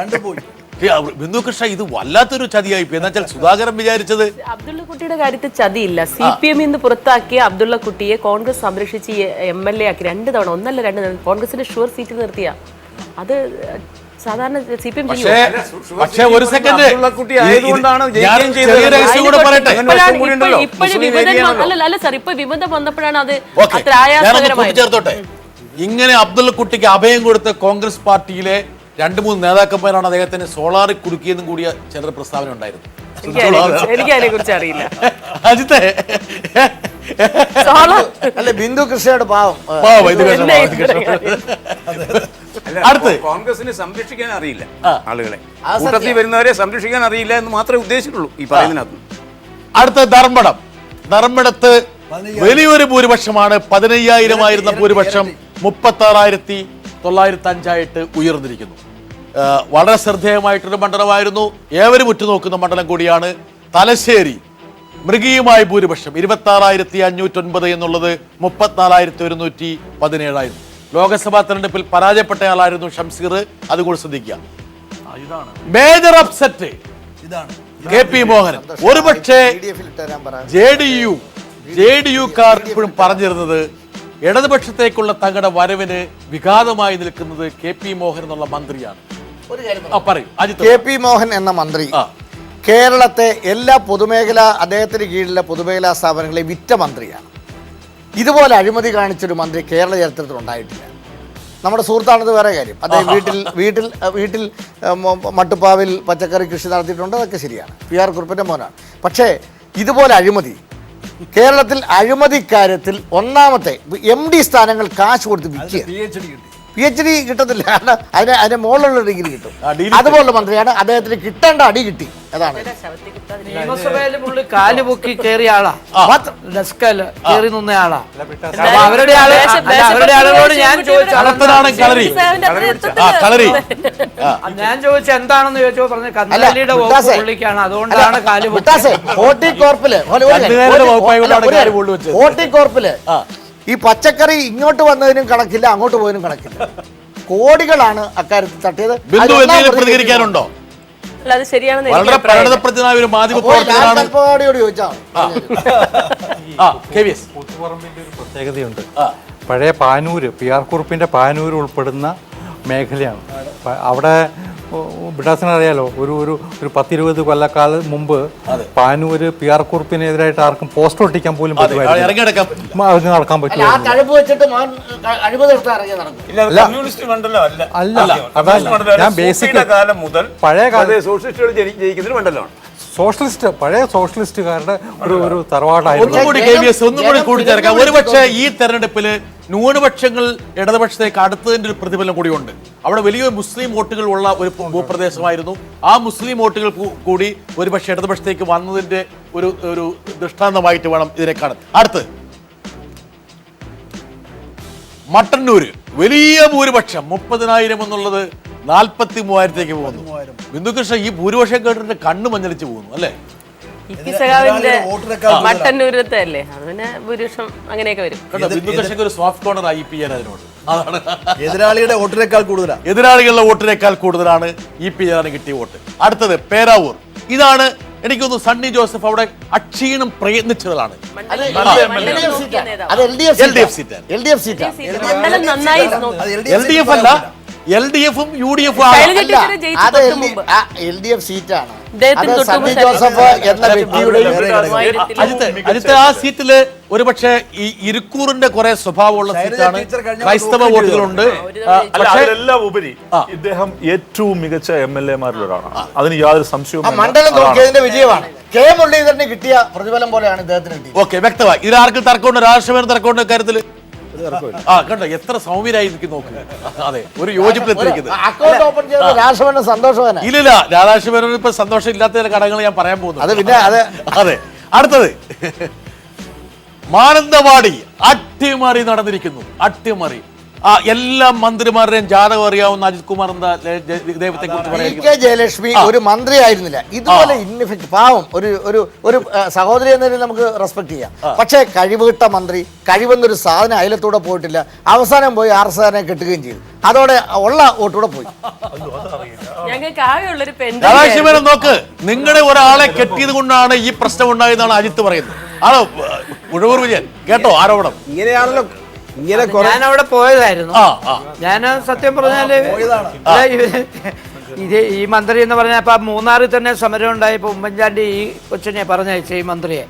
ബിന്ദു കൃഷ്ണ, ഇത് വല്ലാത്തൊരു ചതിയായി പോയി. എന്നുവെച്ചാൽ സുധാകരൻ വിചാരിച്ചത് അബ്ദുള്ളക്കുട്ടിയുടെ കാര്യത്തിൽ ചതിയില്ല. CPM നിന്ന് പുറത്താക്കിയ അബ്ദുള്ളക്കുട്ടിയെ കോൺഗ്രസ് സംരക്ഷിച്ച് MLA ആക്കി 2 തവണ, 1 അല്ല 2 തവണ കോൺഗ്രസിന്റെ ഷുവർ സീറ്റിൽ നിർത്തിയ. അത് സാധാരണ CPM പക്ഷേ ഒരു സെക്കൻഡ്, അല്ല സാർ, ഇപ്പൊ വിമതം വന്നപ്പോഴാണ് അത് അത്ര ആയാസകരമായി. ചേർത്തോട്ടെ, ഇങ്ങനെ അബ്ദുള്ളക്കുട്ടിക്ക് അഭയം കൊടുത്ത കോൺഗ്രസ് പാർട്ടിയിലെ 2-3 നേതാക്കന്മാരാണ് അദ്ദേഹത്തിന് സോളാറിൽ കുടുക്കിയെന്നും കൂടിയ ചിലർ പ്രസ്താവന ഉണ്ടായിരുന്നു. എനിക്ക് അതിനെ കുറിച്ച് അറിയില്ല. അജിത്തെ, അല്ല ബിന്ദു കൃഷ്ണയുടെ പാവം. അടുത്ത് കോൺഗ്രസിനെ സംരക്ഷിക്കാൻ അറിയില്ല ആളുകളെ, കൂട്ടത്തിൽ വരുന്നവരെ സംരക്ഷിക്കാൻ അറിയില്ല എന്ന് മാത്രമേ ഉദ്ദേശിച്ചിട്ടുള്ളൂ ഈ പറയുന്നതിനകത്ത്. അടുത്ത ധർമ്മടം. ധർമ്മടത്ത് വലിയൊരു ഭൂരിപക്ഷമാണ്. 15,000 ആയിരുന്ന ഭൂരിപക്ഷം 36,905 ഉയർന്നിരിക്കുന്നു. വളരെ ശ്രദ്ധേയമായിട്ടൊരു മണ്ഡലമായിരുന്നു. ഏവരും ഉറ്റുനോക്കുന്ന മണ്ഡലം കൂടിയാണ്. തലശ്ശേരി മൃഗീയമായ ഭൂരിപക്ഷം 26,509 എന്നുള്ളത് 34,117 ലോക്സഭാ തെരഞ്ഞെടുപ്പിൽ പരാജയപ്പെട്ടയാളായിരുന്നു ഷംസീർ. അതുകൂടി ശ്രദ്ധിക്കുക. Major upset KP Mohanan. ഒരുപക്ഷെ JDU-കാർ ഇപ്പോഴും പറഞ്ഞിരുന്നത് ഇടതുപക്ഷത്തേക്കുള്ള തങ്ങളുടെ വരവിന് വിഘാതമായി നിൽക്കുന്നത് KP മോഹൻ എന്നുള്ള മന്ത്രിയാണ്. KP മോഹൻ എന്ന മന്ത്രി കേരളത്തെ എല്ലാ അദ്ദേഹത്തിന് കീഴിലെ പൊതുമേഖലാ സ്ഥാപനങ്ങളെ വിറ്റ മന്ത്രിയാണ്. ഇതുപോലെ അഴിമതി കാണിച്ചൊരു മന്ത്രി കേരള ചരിത്രത്തിൽ ഉണ്ടായിട്ടില്ല. നമ്മുടെ സുഹൃത്താണത് വേറെ കാര്യം. അദ്ദേഹം വീട്ടിൽ മട്ടുപ്പാവിൽ പച്ചക്കറി കൃഷി നടത്തിയിട്ടുണ്ട്, അതൊക്കെ ശരിയാണ്. PR കുറുപ്പിൻ്റെ മോനാണ്. പക്ഷേ ഇതുപോലെ അഴിമതി കേരളത്തിൽ അഴിമതിക്കാര്യത്തിൽ ഒന്നാമത്തെ MD സ്ഥാനങ്ങൾ കാശ് കൊടുത്ത് വിൽക്കുക. PhD കിട്ടത്തില്ല, അതിന്റെ മുകളിലുള്ള ഡിഗ്രി കിട്ടും. അതുപോലുള്ള മന്ത്രിയാണ്. അദ്ദേഹത്തിന് കിട്ടേണ്ട അടി കിട്ടി. അതാണ് നിയമസഭയിൽ പുള്ളി കാലുപൊക്കി കയറിയ ആളാ, ഡെസ്കല് കയറി നിന്ന ആളാ. അവരുടെ ആളുകളോട് ഞാൻ ചോദിച്ച എന്താണെന്ന് ചോദിച്ചോ പറഞ്ഞ കന്നാലിയുടെ പുള്ളിക്കാണ്, അതുകൊണ്ടാണ് ഹോർട്ടികോർപ്പില് ഈ പച്ചക്കറി ഇങ്ങോട്ട് വന്നതിനും കണക്കില്ല, അങ്ങോട്ട് പോയതിനും കണക്കില്ല. കോടികളാണ് അക്കാര്യത്തിൽ തട്ടിയത്. പ്രതികരിക്കാനുണ്ടോ? അത് ശരിയാണെന്ന് വളരെ പരിണതപ്രജ്ഞനായ ഒരു മാധ്യമപ്രവർത്തകനാണ്. കൂത്തുപറമ്പിന്റെ ഒരു പ്രത്യേകതയുണ്ട്. പഴയ പാനൂര്, PR കുറുപ്പിന്റെ പാനൂര് ഉൾപ്പെടുന്ന മേഖലയാണ്. അവിടെ ബിടാസിനറിയാലോ, ഒരു 10-20 കൊല്ലക്കാലം മുമ്പ് പാനൂര് PR കുറുപ്പിനെതിരായിട്ട് ആർക്കും പോസ്റ്റർ ഒട്ടിക്കാൻ പോലും നടക്കാൻ പറ്റില്ല. ഞാൻ ബേസിക് പഴയ പഴയ സോഷ്യലിസ്റ്റുകാരുടെ ഒരു തറവാടായിരുന്നു. ഒന്നുകൂടി കൂടിച്ചേർക്കാം. ഒരുപക്ഷെ ഈ തെരഞ്ഞെടുപ്പിൽ ന്യൂനപക്ഷങ്ങൾ ഇടതുപക്ഷത്തേക്ക് അടുത്തതിന്റെ ഒരു പ്രതിഫലം കൂടിയുണ്ട്. അവിടെ വലിയ മുസ്ലിം വോട്ടുകൾ ഉള്ള ഒരു ഭൂപ്രദേശമായിരുന്നു. ആ മുസ്ലിം വോട്ടുകൾ കൂടി ഒരുപക്ഷെ ഇടതുപക്ഷത്തേക്ക് വന്നതിന്റെ ഒരു ദൃഷ്ടാന്തമായിട്ട് വേണം ഇതിനെ കാണാൻ. അടുത്ത് മട്ടന്നൂര് വലിയ ഭൂരിപക്ഷം 30,000 എന്നുള്ളത് 43,000 പോകുന്നു. ബിന്ദുകൃഷ്ണ, ഈ ഭൂരിപക്ഷം കേട്ടിട്ട് കണ്ണു മഞ്ഞളിച്ച് പോകുന്നു അല്ലേ? മട്ടന്നൂരത്തെ അല്ലേ, അതിന് ഭൂരിപക്ഷം അങ്ങനെയൊക്കെ വരും. ബിന്ദുകൃഷ്ണക്ക് ഒരു സോഫ്റ്റ് കോർണർ ആയി EPN അതിനോട്. അതാണ് എതിരാളികളുടെ വോട്ടിനേക്കാൾ കൂടുതലാണ് EPN കിട്ടിയ വോട്ട്. അടുത്തത് പേരാവൂർ. ഇതാണ് എനിക്കൊന്ന് സണ്ണി ജോസഫ് അവിടെ അക്ഷീണം പ്രയത്നിച്ചതാണ്. LDF അല്ല, LDF-ഉം UDF-ഉം LDF സീറ്റാണ്. ആ സീറ്റില് ഒരുപക്ഷെ ഈ ഇരിക്കൂറിന്റെ കുറെ സ്വഭാവമുള്ള സീറ്റാണ്. ക്രൈസ്തവ വോട്ടുകളുണ്ട്. എല്ലാം ഉപരി ഇദ്ദേഹം ഏറ്റവും മികച്ച MLA-മാരിൽ ഒരാളാണ്. അതിന് യാതൊരു സംശയവും. മണ്ഡലം നോക്കിയതിന്റെ വിജയമാണ്. കെ മുരളീധരന് കിട്ടിയ പ്രതിഫലം പോലെയാണ് ഇദ്ദേഹത്തിന് കിട്ടിയത്. ഓക്കെ, വ്യക്തമായി. ഇതിലാർക്കും തർക്കമുണ്ട്, രാഷ്ട്രീയപരം തർക്കമുണ്ട് കാര്യത്തില്. ആ കണ്ടോ എത്ര സൗമ്യരായി എനിക്ക് നോക്കുക. അതെ, ഒരു യോജിപ്പിലെത്തിരിക്കുന്നത്. അക്കൗണ്ട് ഓപ്പൺ ചെയ്ത രാഘവന് സന്തോഷവാനാ. ഇല്ലില്ല, രാധാകൃഷ്ണൻ ഇപ്പൊ സന്തോഷം ഇല്ലാത്ത ചില ഘടകങ്ങൾ ഞാൻ പറയാൻ പോകുന്നു. അത് പിന്നെ അതെ. അടുത്തത് മാനന്തവാടി അട്ടിമറി നടന്നിരിക്കുന്നു. അട്ടിമറി. എല്ലാ മന്ത്രിമാരുടെയും ജാതകം അറിയാവുന്ന അജിത് കുമാർ എന്താ ഇദ്ദേഹത്തെ കുറിച്ച് കെ ജയലക്ഷ്മി ഒരു മന്ത്രി ആയിരുന്നില്ല. ഇതുപോലെ ഇൻഎഫക്റ്റ് പാവം ഒരു സഹോദരി എന്ന നിലയിൽ നമുക്ക് റെസ്പെക്ട് ചെയ്യാം. പക്ഷേ കഴിവുകിട്ട മന്ത്രി, കഴിവെന്നൊരു സാധനം അയലത്തൂടെ പോയിട്ടില്ല. അവസാനം പോയി ആർസാനെ കെട്ടുകയും ചെയ്തു. അതോടെ ഉള്ള വോട്ടൂടെ പോയി. ഞങ്ങൾക്ക് ആകെയുള്ളൊരു രാധാകൃഷ്ണൻ നോക്ക്, നിങ്ങളുടെ ഒരാളെ കെട്ടിയത് കൊണ്ടാണ് ഈ പ്രശ്നം ഉണ്ടായതെന്നാണ് അജിത്ത് പറയുന്നത്. ആണോ ഉഴവൂർ വിജയൻ? കേട്ടോ ആരോപണം? ഇങ്ങനെയാണല്ലോ. ഞാൻ അവിടെ പോയതായിരുന്നു. ഞാൻ സത്യം പറഞ്ഞാല് ഈ മന്ത്രി എന്ന് പറഞ്ഞാൽ ഇപ്പൊ മൂന്നാറിൽ തന്നെ സമരം ഉണ്ടായപ്പോ ഉമ്മൻചാണ്ടി ഈ കൊച്ചിനെ പറഞ്ഞയച്ച ഈ മന്ത്രിയെ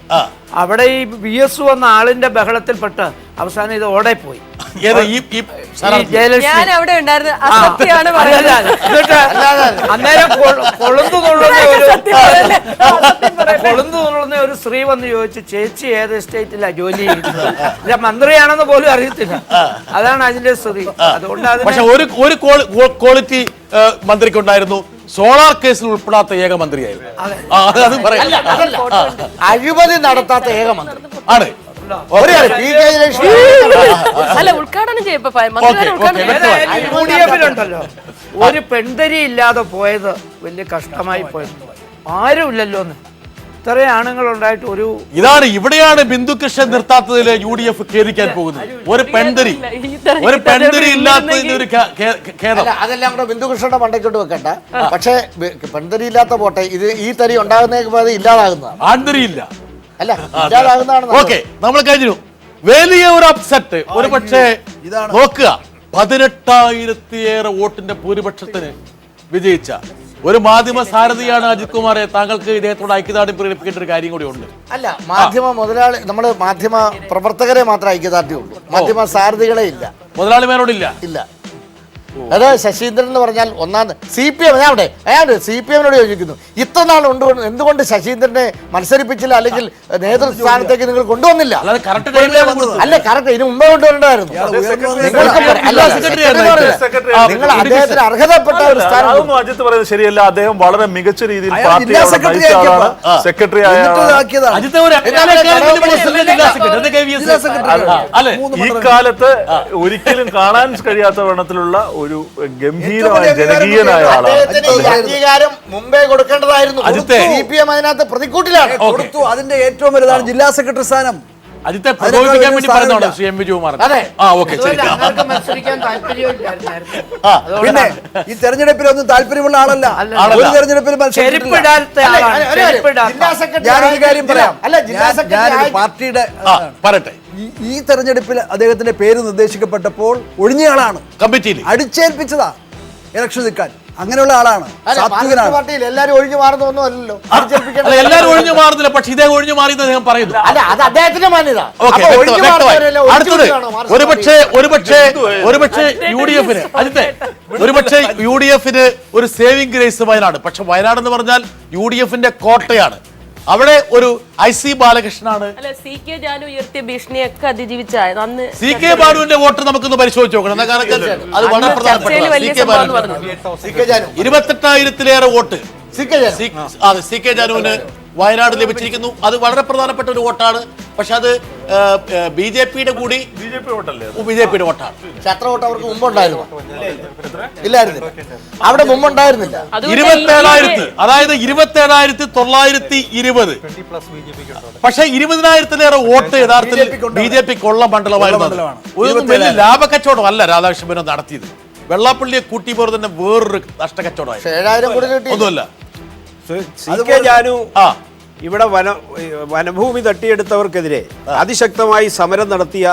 അവിടെ ഈ VS വന്ന ആളിന്റെ ബഹളത്തിൽപ്പെട്ട് അവസാനം ഇത് ഓടെ പോയി. ഞാൻ അവിടെ ഉണ്ടായിരുന്നു. അന്നേരം കൊളുന്തു നുള്ളുന്ന ഒരു സ്ത്രീ വന്ന് ചോദിച്ചു, ചേച്ചി ഏത് എസ്റ്റേറ്റിലാ ജോലി ചെയ്യുന്നത്? മന്ത്രിയാണെന്ന് പോലും അറിയത്തില്ല. അതാണ് അതിന്റെ സ്ഥിതി. അതുകൊണ്ട് പക്ഷെ ഒരു ക്വാളിറ്റി മന്ത്രിക്കുണ്ടായിരുന്നു, സോളാർ കേസിൽ ഉൾപ്പെടാത്ത ഏക മന്ത്രിയായിരുന്നു. അഴിമതി നടത്താത്ത ഏക മന്ത്രി ആണ്. അല്ല, ഉദ്ഘാടനം ചെയ്യപ്പോ ഉണ്ടല്ലോ ഒരു പെൺതരി ഇല്ലാതെ പോയത് വലിയ കഷ്ടമായി പോയത്. ആരുമില്ലല്ലോ എന്ന് ഇത്രയും ആണുങ്ങൾ ഉണ്ടായിട്ട് ഒരു ഇവിടെയാണ് ബിന്ദുകൃഷ്ണൻ നിർത്താത്തതിൽ UDF ഖേദിക്കാൻ പോകുന്നത്. ഒരു പെൺതരി ഇല്ലാത്തതിന്റെ ഒരു ഖേദം. അതെല്ലാം കൂടെ ബിന്ദുകൃഷ്ണന്റെ മണ്ടയ്ക്കോട്ട് വെക്കണ്ട. പക്ഷേ പെൺതരി ഇല്ലാത്ത പോട്ടെ, ഇത് ഈ തരി ഉണ്ടാകുന്നേക്ക് ഇല്ലാതാകുന്നതാണ്. ആൺതരി ഇല്ല, അല്ല ഇല്ലാതാകുന്നതാണ്. ഓക്കെ, നമ്മൾ കഴിഞ്ഞു. വലിയ ഒരു അപ്സെറ്റ്. ഒരു പക്ഷേ നോക്കുക, 18,000 വോട്ടിന്റെ ഭൂരിപക്ഷത്തിന് വിജയിച്ച ഒരു മാധ്യമ സാരഥിയാണ് അജിത് കുമാറെ. താങ്കൾക്ക് ഇദ്ദേഹത്തോട് ഐക്യദാർഢ്യം പ്രകടിപ്പിക്കേണ്ട ഒരു കാര്യം കൂടി ഉണ്ട്. അല്ല, മാധ്യമ മുതലാളി, നമ്മള് മാധ്യമ പ്രവർത്തകരെ മാത്രമേ ഐക്യദാർഢ്യമുള്ളൂ, മാധ്യമ സാരഥികളെ ഇല്ല, മുതലാളിമാരോടില്ല. ഇല്ല. അത് ശശീന്ദ്രൻ എന്ന് പറഞ്ഞാൽ ഒന്നാം CPM CPMനോട് യോജിക്കുന്നു. ഇത്ര നാൾ എന്തുകൊണ്ട് ശശീന്ദ്രനെ മത്സരിപ്പിച്ചില്ല, അല്ലെങ്കിൽ നേതൃസ്ഥാനത്തേക്ക് നിങ്ങൾ കൊണ്ടുവന്നില്ല? അല്ല, കറക്റ്റ് ഇതിന് മുമ്പേ കൊണ്ടുവരേണ്ടതായിരുന്നു. നിങ്ങൾ അദ്ദേഹത്തിന് അർഹതപ്പെട്ട ഒരു സ്ഥാനം. അജിത്ത് പറയുന്നത് ശരിയല്ല. അദ്ദേഹം വളരെ മികച്ച രീതിയിൽ സെക്രട്ടറി ഈ കാലത്ത് ഒരിക്കലും കാണാൻ കഴിയാത്ത വണ്ണത്തിലുള്ള ഒരു ഗംഭീരമായ ജനകീയനായ ആളാണ്. അംഗീകാരം മുമ്പേ കൊടുക്കേണ്ടതായിരുന്നു. CPM അതിനകത്ത് പ്രതിക്കൂട്ടിലാണ് കൊടുത്തു. അതിന്റെ ഏറ്റവും വലുതാണ് ജില്ലാ സെക്രട്ടറി സ്ഥാനം. അജിത്തെ പ്രകോപിപ്പിക്കാൻ വേണ്ടി പറഞ്ഞതാണ് ശ്രീ M. വിജയകുമാർ. പിന്നെ ഈ തെരഞ്ഞെടുപ്പിലൊന്നും താല്പര്യമുള്ള ആളല്ല. ഒരു തെരഞ്ഞെടുപ്പിൽ ഞാനൊരു കാര്യം പറയാം. ഞാനൊരു പാർട്ടിയുടെ പറയട്ടെ, ഈ തെരഞ്ഞെടുപ്പിൽ അദ്ദേഹത്തിന്റെ പേര് നിർദ്ദേശിക്കപ്പെട്ടപ്പോൾ ഒഴിഞ്ഞയാളാണ്, കമ്മിറ്റിയിൽ അടിച്ചേൽപ്പിച്ചതാ ഇലക്ഷൻ നിൽക്കാൻ. അങ്ങനെയുള്ള ആളാണ്. പാർട്ടിയിൽ എല്ലാവരും ഒഴിഞ്ഞു മാറുന്നൊന്നും അല്ലല്ലോ. എല്ലാവരും ഒഴിഞ്ഞു മാറുന്നില്ല, പക്ഷെ ഇതേ ഒഴിഞ്ഞു മാറിയെന്ന് അദ്ദേഹം പറയുന്നു. അല്ല, അത് അദ്ദേഹത്തിന്റെ മാന്യത. അടുത്തത് ഒരുപക്ഷെ UDFന് ഒരു സേവിംഗ് ഗ്രേസ് വയനാട്. പക്ഷെ വയനാട് എന്ന് പറഞ്ഞാൽ UDFന്റെ കോട്ടയാണ്. അവിടെ ഒരു IC ബാലകൃഷ്ണനാണ്. CK ജാനു ഉയർത്തിയ ഭീഷണിയൊക്കെ അതിജീവിച്ച CK ബാലുവിന്റെ വോട്ട് നമുക്കൊന്ന് പരിശോധിച്ച് നോക്കണം. എന്താ കാരണം അത് വളരെ പ്രധാനപ്പെട്ട 28,000 വോട്ട് CK ജാനുവിന് വയനാട് ലഭിച്ചിരിക്കുന്നു. അത് വളരെ പ്രധാനപ്പെട്ട ഒരു വോട്ടാണ്. പക്ഷെ അത് BJPയുടെ കൂടി BJPയുടെ വോട്ടാണ്. അത്ര വോട്ട് അവർക്ക് മുമ്പുണ്ടായിരുന്നു, ഇല്ലായിരുന്നില്ല. അവിടെ മുമ്പുണ്ടായിരുന്നില്ല. 27,000, അതായത് 27,920. പക്ഷെ 20,000-ലേറെ വോട്ട് യഥാർത്ഥത്തിൽ BJPക്കുള്ള മണ്ഡലമായിരുന്നു. ഒന്നും വലിയ ലാഭക്കച്ചവടം അല്ല രാധാകൃഷ്ണൻ നടത്തിയത്. വെള്ളാപ്പള്ളിയെ കൂട്ടി പോലെ തന്നെ വേറൊരു നഷ്ടക്കച്ചവടമായി ഒന്നുമല്ല. CK ജാനു ഇവിടെ വനഭൂമി തട്ടിയെടുത്തവർക്കെതിരെ അതിശക്തമായി സമരം നടത്തിയ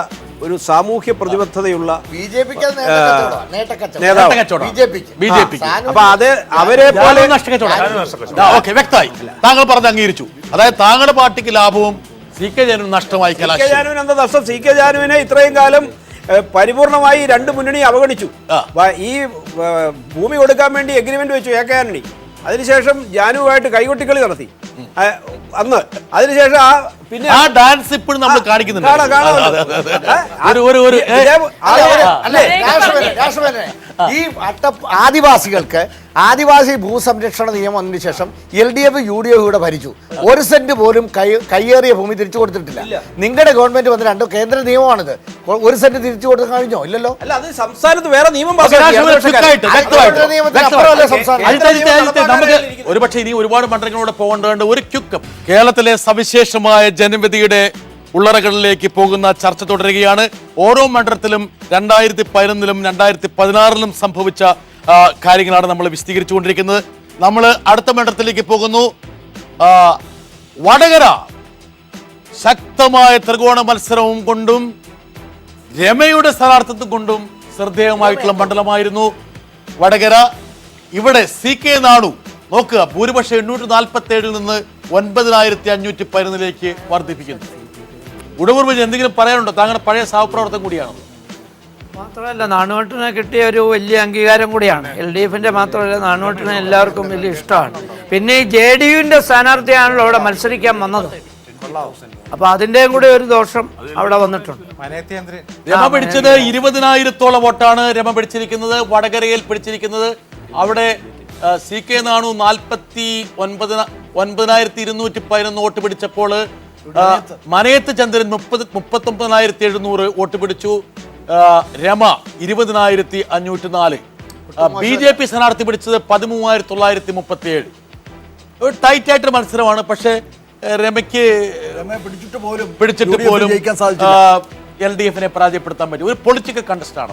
ഒരു സാമൂഹ്യ പ്രതിബദ്ധതയുള്ള BJP. അപ്പൊ അത് അവരെ പോലെ വ്യക്തമായി താങ്കൾ പറഞ്ഞ് അംഗീകരിച്ചു. അതായത് താങ്കളുടെ പാർട്ടിക്ക് ലാഭവും CK ജാനുവിന് നഷ്ടമായി. CK ജാനുവിന് എന്താ നഷ്ടം? CK ജാനുവിനെ ഇത്രയും കാലം പരിപൂർണമായി 2 മുന്നണി അവഗണിച്ചു. ഈ ഭൂമി കൊടുക്കാൻ വേണ്ടി എഗ്രിമെന്റ് വെച്ചു AK ആന്റണി. അതിനുശേഷം ജാനുവായിട്ട് കൈകൊട്ടിക്കളി നടത്തി അന്ന്. അതിനുശേഷം പിന്നെ ആ ഡാൻസ് ഇപ്പോഴും നമ്മൾ കാണിക്കുന്നുണ്ട്. ഈ ആദിവാസികൾക്ക് ആദിവാസി ഭൂസംരക്ഷണ നിയമം വന്നതിന് ശേഷം LDF UDF ഇവിടെ ഭരിച്ചു. 1 സെന്റ് പോലും കയ്യേറിയ ഭൂമി തിരിച്ചു കൊടുത്തിട്ടില്ല. നിങ്ങളുടെ ഗവൺമെന്റ് വന്ന് 2 കേന്ദ്ര നിയമമാണിത്. 1 സെന്റ് തിരിച്ചു കൊടുത്ത് കഴിഞ്ഞോ? ഇല്ലല്ലോ. അല്ല, അത് സംസ്ഥാനത്ത് വേറെ നിയമം ഒരുപക്ഷെ ഇനി ഒരുപാട് മണ്ഡലങ്ങളിലൂടെ പോകേണ്ടതുണ്ട്. ഒരു ക്യുക്കം കേരളത്തിലെ സവിശേഷമായ ജനവിധിയുടെ ഉള്ളറകളിലേക്ക് പോകുന്ന ചർച്ച തുടരുകയാണ്. ഓരോ മണ്ഡലത്തിലും 2011-ലും 2016-ലും സംഭവിച്ച കാര്യങ്ങളാണ് നമ്മൾ വിശദീകരിച്ചുകൊണ്ടിരിക്കുന്നത്. നമ്മൾ അടുത്ത മണ്ഡലത്തിലേക്ക് പോകുന്നു. വടകര ശക്തമായ ത്രികോണ മത്സരവും കൊണ്ടും രമയുടെ സ്ഥാനാർത്ഥിത്വം കൊണ്ടും ശ്രദ്ധേയമായിട്ടുള്ള മണ്ഡലമായിരുന്നു വടകര. ഇവിടെ CK നാണു നോക്കുക, ഭൂരിപക്ഷം 847-ൽ നിന്ന് 9511 വർദ്ധിപ്പിക്കുന്നു. ഉടവൂർ വിജയൻ എന്തെങ്കിലും പറയാനുണ്ടോ? താങ്കളുടെ പഴയ സഹപ്രവർത്തനം കൂടിയാണ്. മാത്രമല്ല, നാണുവട്ടിന് കിട്ടിയ ഒരു വലിയ അംഗീകാരം കൂടിയാണ്. LDFന്റെ മാത്രമല്ല, നാണുവട്ടിന് എല്ലാവർക്കും വലിയ ഇഷ്ടമാണ്. പിന്നെ ഈ JDUവിന്റെ സ്ഥാനാർത്ഥിയാണല്ലോ അവിടെ മത്സരിക്കാൻ വന്നത്. അപ്പൊ അതിന്റെയും കൂടി ഒരു ദോഷം അവിടെ വന്നിട്ടുണ്ട്. രമ പിടിച്ചത് 20,000-ഓളം വോട്ടാണ് രമ പിടിച്ചിരിക്കുന്നത്. വടകരയിൽ പിടിച്ചിരിക്കുന്നത് അവിടെ CK നാണു 49,211 വോട്ട് പിടിച്ചപ്പോൾ മനയത്ത് ചന്ദ്രൻ 39,700 വോട്ട് പിടിച്ചു. രമ 20,504. BJP സ്ഥാനാർത്ഥി പിടിച്ചത് 13,937. ഒരു ടൈറ്റ് ആയിട്ടൊരു മത്സരമാണ്. പക്ഷേ രമയ്ക്ക് പിടിച്ചിട്ട് പോലും LDF-നെ പരാജയപ്പെടുത്താൻ പറ്റും. ഒരു പൊളിറ്റിക്കൽ കണ്ടസ്റ്റ് ആണ്.